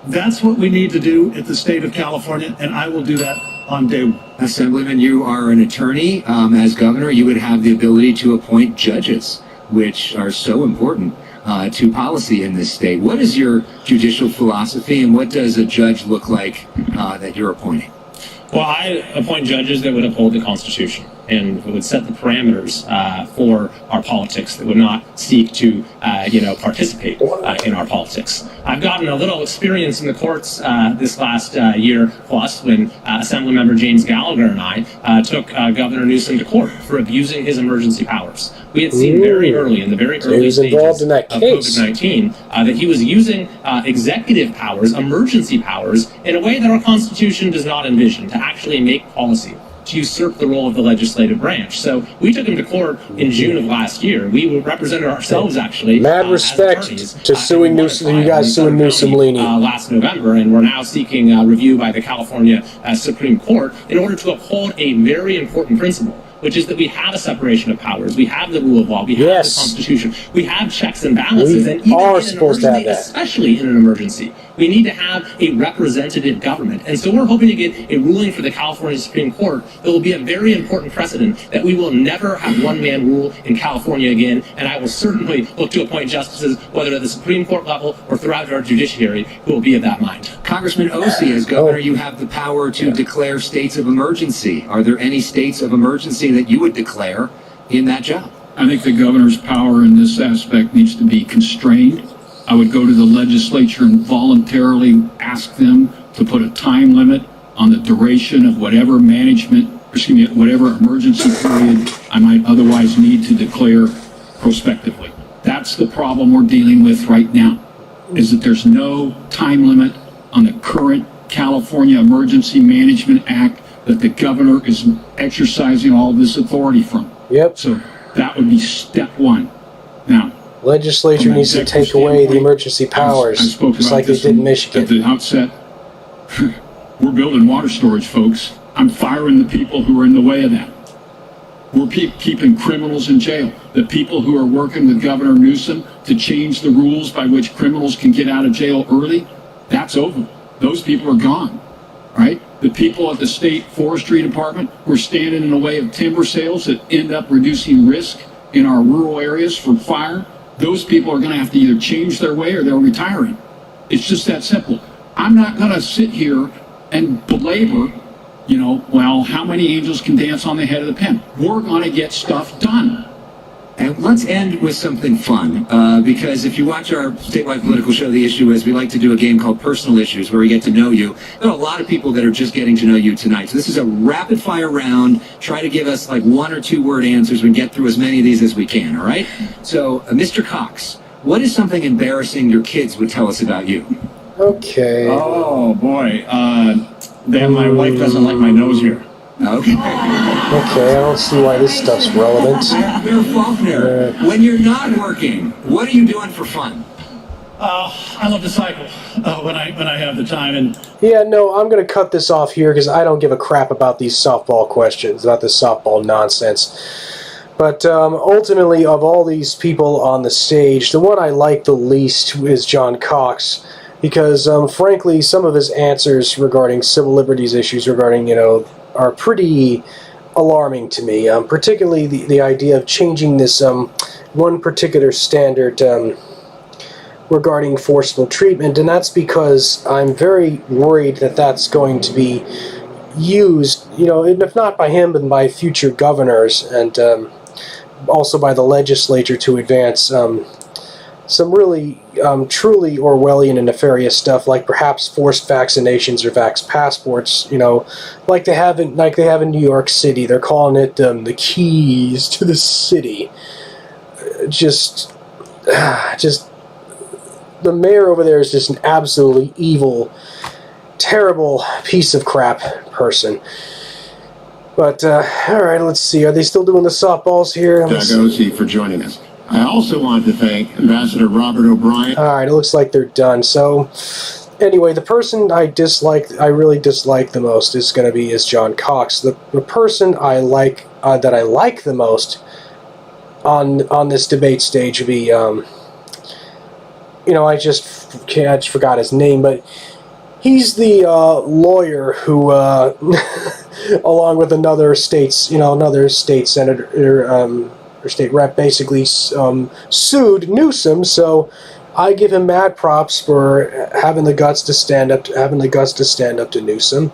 That's what we need to do at the state of California, and I will do that on day one. Assemblyman, you are an attorney. As governor, you would have the ability to appoint judges, which are so important to policy in this state. What is your judicial philosophy, and what does a judge look like that you're appointing? Well, I appoint judges that would uphold the Constitution and would set the parameters for our politics, that would not seek to, participate in our politics. I've gotten a little experience in the courts this last year plus when Assemblymember James Gallagher and I took Governor Newsom to court for abusing his emergency powers. We had seen very early, in the very early stages of COVID-19, that he was using executive powers, emergency powers, in a way that our Constitution does not envision, to actually make policy, to usurp the role of the legislative branch. So we took him to court in June of last year. We represented ourselves, actually. Mad respect to suing Newsom. You guys suing Newsom last November, and we're now seeking review by the California Supreme Court in order to uphold a very important principle, which is that we have a separation of powers, we have the rule of law, we have the Constitution, we have checks and balances, and even in an emergency, especially in an emergency, we need to have a representative government. And so we're hoping to get a ruling for the California Supreme Court that will be a very important precedent that we will never have one-man rule in California again, and I will certainly look to appoint justices, whether at the Supreme Court level or throughout our judiciary, who will be of that mind. Congressman Ossie, as governor, you have the power to declare states of emergency. Are there any states of emergency that you would declare in that job? I think the governor's power in this aspect needs to be constrained. I would go to the legislature and voluntarily ask them to put a time limit on the duration of whatever whatever emergency period I might otherwise need to declare prospectively. That's the problem we're dealing with right now, is that there's no time limit on the current California Emergency Management Act that the governor is exercising all this authority from. Yep. So that would be step one. Now, legislature needs to take away the emergency powers, just like they did in Michigan. At the outset, we're building water storage, folks. I'm firing the people who are in the way of that. We're keeping criminals in jail. The people who are working with Governor Newsom to change the rules by which criminals can get out of jail early, that's over. Those people are gone, right? The people at the state forestry department who are standing in the way of timber sales that end up reducing risk in our rural areas from fire, those people are going to have to either change their way or they're retiring. It's just that simple. I'm not going to sit here and belabor, how many angels can dance on the head of the pen. We're going to get stuff done. And let's end with something fun, because if you watch our statewide political show, The Issue Is, we like to do a game called Personal Issues, where we get to know you. There are a lot of people that are just getting to know you tonight. So this is a rapid-fire round. Try to give us like 1 or 2 word answers. We can get through as many of these as we can, all right? So, Mr. Cox, what is something embarrassing your kids would tell us about you? Okay. Oh, boy. Then my wife doesn't like my nose here. Okay. Okay, I don't see why this stuff's relevant. Mayor Faulkner, when you're not working, what are you doing for fun? I love to cycle when I have the time. And Yeah, no, I'm going to cut this off here because I don't give a crap about these softball questions, about this softball nonsense. But ultimately, of all these people on the stage, the one I like the least is John Cox, because frankly, some of his answers regarding civil liberties issues regarding, are pretty alarming to me, particularly the idea of changing this one particular standard regarding forcible treatment, and that's because I'm very worried that that's going to be used, if not by him, but by future governors, and also by the legislature to advance some really truly Orwellian and nefarious stuff, like perhaps forced vaccinations or vax passports. Like they have in New York City. They're calling it the keys to the city. Just the mayor over there is just an absolutely evil, terrible piece of crap person. But all right, let's see. Are they still doing the softballs here? Doug Osie for joining us. I also wanted to thank Ambassador Robert O'Brien. All right, it looks like they're done. So, anyway, the person I really dislike the most is John Cox. The person I like that I like the most on this debate stage would be I just forgot his name, but he's the lawyer who, along with another state senator or state rep, basically sued Newsom. So I give him mad props for having the guts to stand up to Newsom.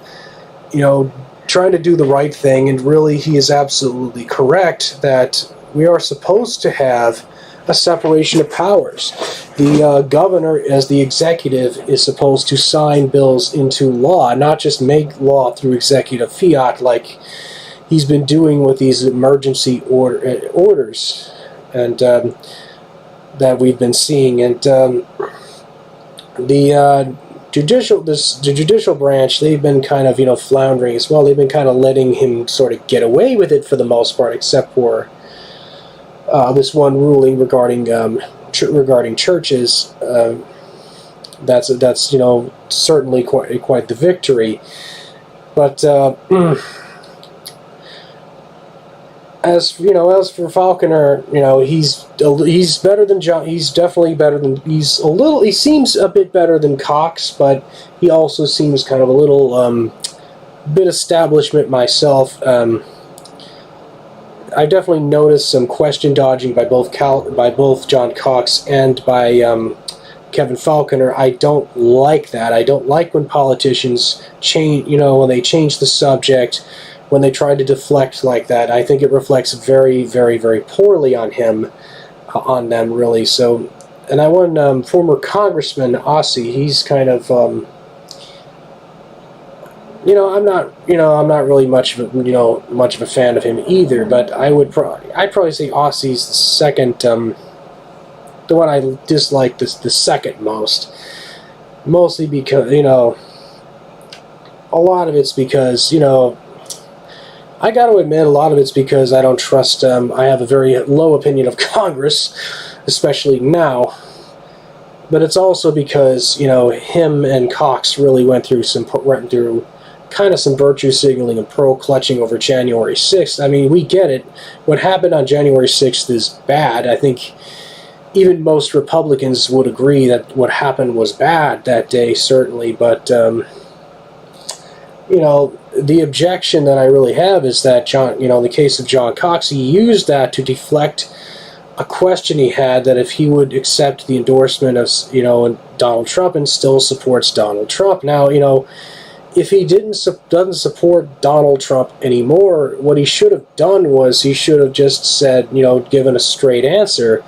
Trying to do the right thing, and really he is absolutely correct that we are supposed to have a separation of powers. The governor, as the executive, is supposed to sign bills into law, not just make law through executive fiat like he's been doing with these emergency orders and that we've been seeing. And the judicial branch, they've been kind of floundering as well. They've been kind of letting him sort of get away with it for the most part, except for this one ruling regarding churches. That's certainly quite the victory. But as for Faulkner, he's better than John. He's definitely better than. He seems a bit better than Cox, but he also seems kind of a little bit establishment myself. I definitely noticed some question dodging by both John Cox and by Kevin Faulconer. I don't like that. I don't like when politicians change. When they change the subject, when they try to deflect like that. I think it reflects very, very, very poorly on them really. So, and I want former Congressman Osie. He's kind of. I'm not really much of a fan of him either, but I'd probably say Osie's the second, the one I dislike the second most, mostly because, a lot of it's because, I got to admit, a lot of it's because I don't trust, I have a very low opinion of Congress, especially now. But it's also because, him and Cox really went through kind of some virtue signaling and pearl clutching over January 6th. I mean, we get it. What happened on January 6th is bad. I think even most Republicans would agree that what happened was bad that day, certainly. But, the objection that I really have is that in the case of John Cox, he used that to deflect a question he had, that if he would accept the endorsement of, Donald Trump and still supports Donald Trump. Now, if he doesn't support Donald Trump anymore, what he should have done was he should have just said, given a straight answer,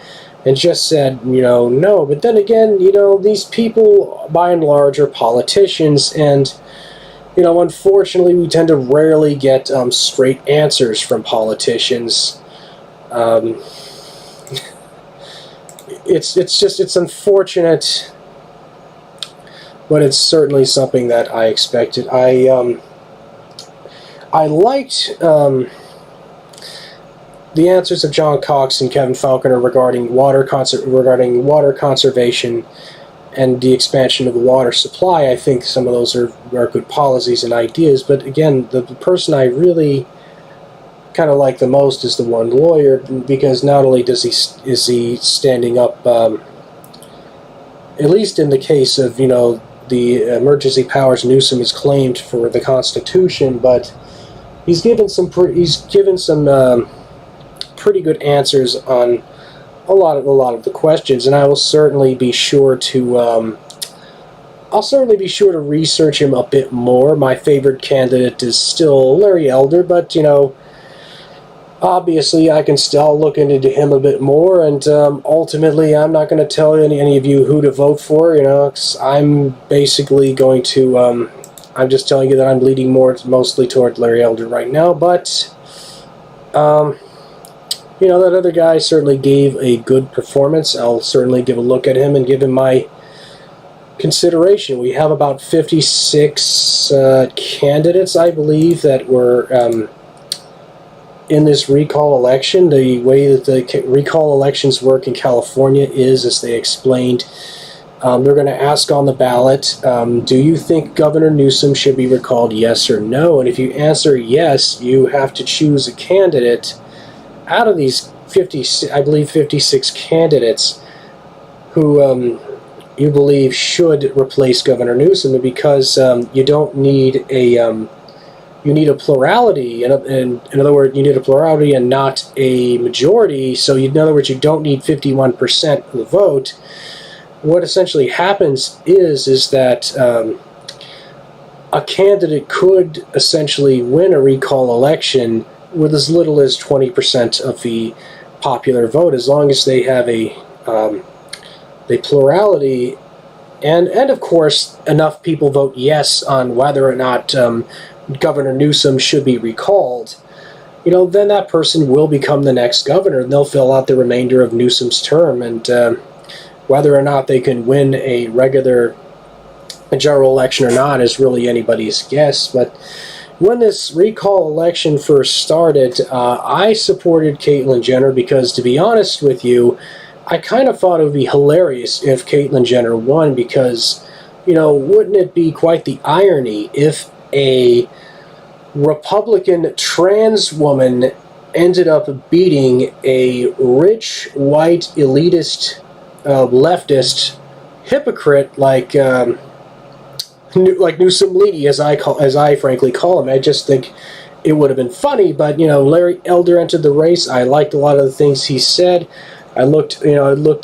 and just said, no. But then again, these people, by and large, are politicians, and, unfortunately, we tend to rarely get straight answers from politicians. It's unfortunate, but it's certainly something that I expected. I liked the answers of John Cox and Kevin Falconer regarding water conservation and the expansion of the water supply. I think some of those are good policies and ideas. But again, the person I really kind of like the most is the one lawyer, because not only is he standing up, at least in the case of the emergency powers Newsom has claimed for the Constitution, but he's given some pretty good answers on a lot of the questions, and I will certainly be sure to research him a bit more. My favorite candidate is still Larry Elder, but obviously I can still look into him a bit more, and ultimately I'm not going to tell any of you who to vote for, 'cause I'm basically going to I'm just telling you that I'm leaning mostly toward Larry Elder right now, but that other guy certainly gave a good performance. I'll certainly give a look at him and give him my consideration. We have about 56 candidates, I believe, that were in this recall election. The way that the recall elections work in California is, as they explained, they're going to ask on the ballot, do you think Governor Newsom should be recalled, yes or no? And if you answer yes, you have to choose a candidate out of these 56 candidates who you believe should replace Governor Newsom, because you don't need you need a plurality, and in other words, you need a plurality and not a majority. So in other words, you don't need 51% of the vote. What essentially happens is that a candidate could essentially win a recall election with as little as 20% of the popular vote, as long as they have a plurality, and of course enough people vote yes on whether or not Governor Newsom should be recalled. Then that person will become the next governor, and they'll fill out the remainder of Newsom's term, and whether or not they can win a regular general election or not is really anybody's guess. But when this recall election first started, I supported Caitlyn Jenner because, to be honest with you, I kind of thought it would be hilarious if Caitlyn Jenner won, because, wouldn't it be quite the irony if a Republican trans woman ended up beating a rich, white, elitist, leftist hypocrite like Newsom Leedy, as I frankly call him. I just think it would have been funny, but Larry Elder entered the race. I liked a lot of the things he said. I looked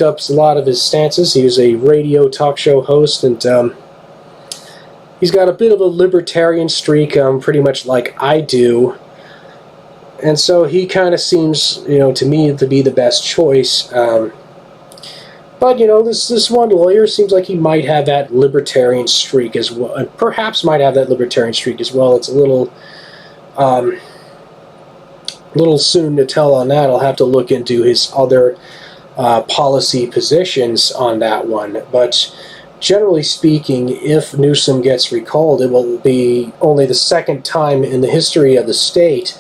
up a lot of his stances. He was a radio talk show host, and he's got a bit of a libertarian streak, pretty much like I do. And so he kind of seems, to me, to be the best choice. But, this one lawyer seems like he might have that libertarian streak as well, and perhaps might have that libertarian streak as well. It's a little soon to tell on that. I'll have to look into his other policy positions on that one. But generally speaking, if Newsom gets recalled, it will be only the second time in the history of the state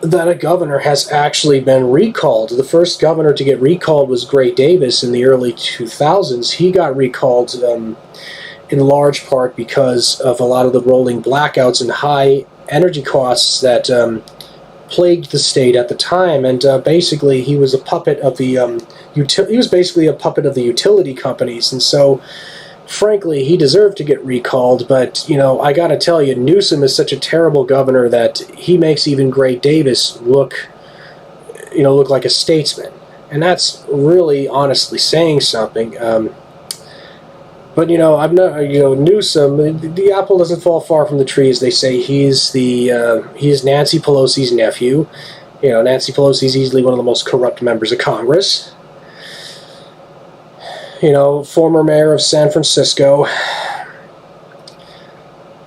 that a governor has actually been recalled. The first governor to get recalled was Gray Davis in the early 2000s. He got recalled in large part because of a lot of the rolling blackouts and high energy costs that plagued the state at the time. And basically, he was a puppet of the utility companies. And so, frankly, he deserved to get recalled, but, I gotta tell you, Newsom is such a terrible governor that he makes even Gray Davis look like a statesman. And that's really honestly saying something. But I'm not. Newsom. The apple doesn't fall far from the tree, as they say. He's Nancy Pelosi's nephew. Nancy Pelosi's easily one of the most corrupt members of Congress. Former mayor of San Francisco.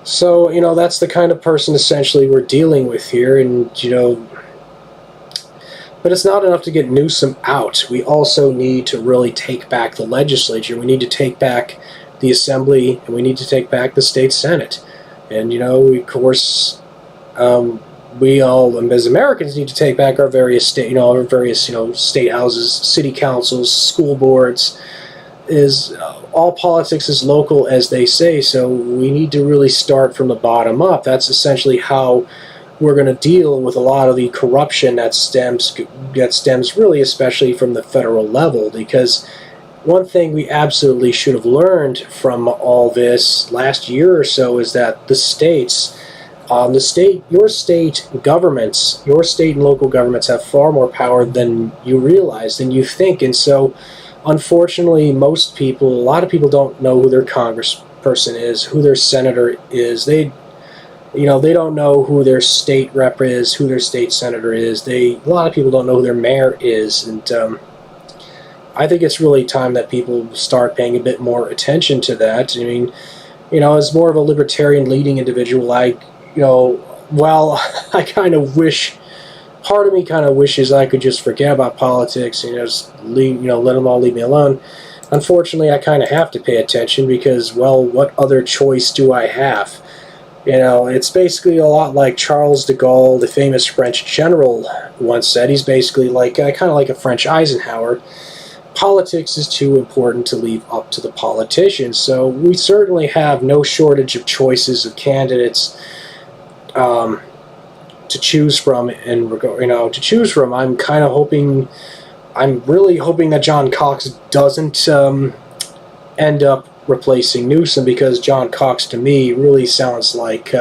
So, that's the kind of person essentially we're dealing with here, and, but it's not enough to get Newsom out. We also need to really take back the legislature. We need to take back the Assembly, and we need to take back the state Senate. And, of course, we all, as Americans, need to take back our various state, state houses, city councils, school boards. All politics is local, as they say, so we need to really start from the bottom up. That's essentially how we're going to deal with a lot of the corruption that stems really especially from the federal level, because one thing we absolutely should have learned from all this last year or so is that your state and local governments have far more power than you realize, than you think. And so unfortunately, a lot of people don't know who their congressperson is, who their senator is. They don't know who their state rep is, who their state senator is. A lot of people don't know who their mayor is, and I think it's really time that people start paying a bit more attention to that. I mean, as more of a libertarian leading individual, I kind of wish. Part of me kind of wishes I could just forget about politics and just let them all leave me alone. Unfortunately, I kind of have to pay attention because, well, what other choice do I have? It's basically a lot like Charles de Gaulle, the famous French general, once said. He's basically kind of like a French Eisenhower. Politics is too important to leave up to the politicians. So we certainly have no shortage of choices of candidates to choose from, I'm really hoping that John Cox doesn't end up replacing Newsom, because John Cox to me really sounds like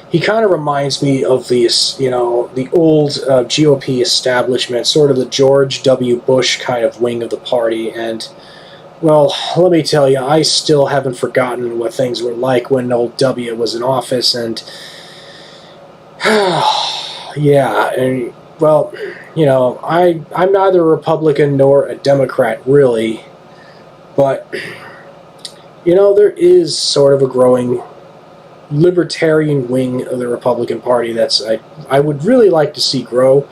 he kind of reminds me of the old GOP establishment, sort of the George W. Bush kind of wing of the party. And well, let me tell you, I still haven't forgotten what things were like when old W was in office. And yeah, and well, I'm neither a Republican nor a Democrat, really, but there is sort of a growing libertarian wing of the Republican Party that's I would really like to see grow.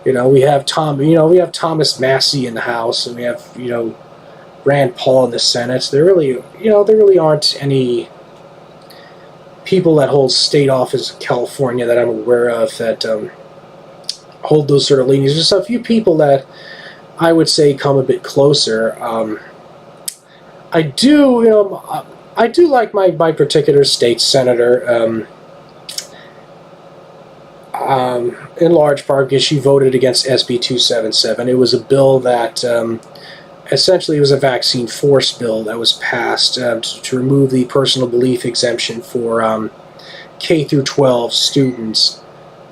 We have Thomas Massey in the House, and we have Rand Paul in the Senate. There really aren't any people that hold state office in California that I'm aware of that hold those sort of leanings. There's a few people that I would say come a bit closer. I do like my particular state senator, in large part because she voted against SB 277. It was a bill that essentially was a vaccine force bill that was passed to remove the personal belief exemption for K through 12 students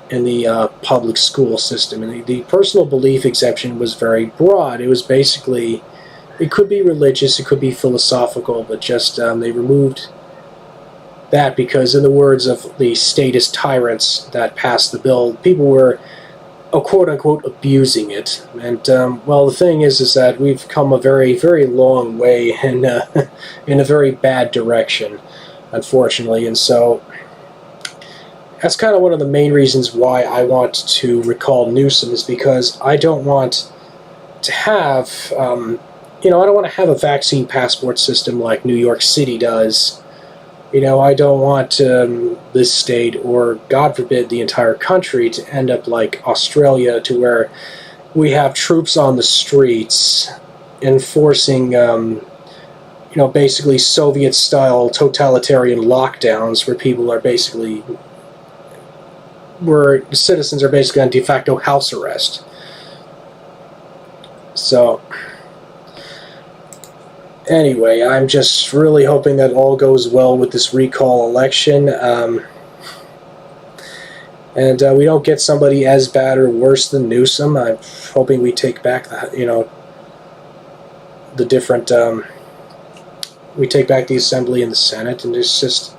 in the public school system. And the personal belief exemption was very broad. It was basically, it could be religious, it could be philosophical, but just they removed that because, in the words of the statist tyrants that passed the bill, people were quote-unquote abusing it. And well, the thing is that we've come a very, very long way in a very bad direction, unfortunately. And so that's kind of one of the main reasons why I want to recall Newsom, is because I don't want to have I don't want to have a vaccine passport system like New York City does. I don't want this state, or God forbid the entire country, to end up like Australia, to where we have troops on the streets enforcing, basically Soviet-style totalitarian lockdowns where people are basically, where citizens are basically on de facto house arrest. So anyway, I'm just really hoping that all goes well with this recall election, and we don't get somebody as bad or worse than Newsom. I'm hoping we take back the different we take back the Assembly and the Senate, and it's just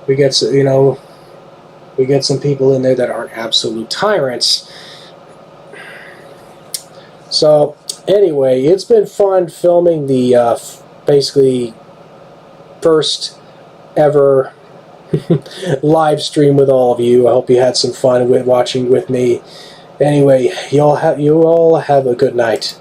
we get some people in there that aren't absolute tyrants. So anyway, it's been fun filming the basically first ever live stream with all of you. I hope you had some fun with watching with me. Anyway, you all have a good night.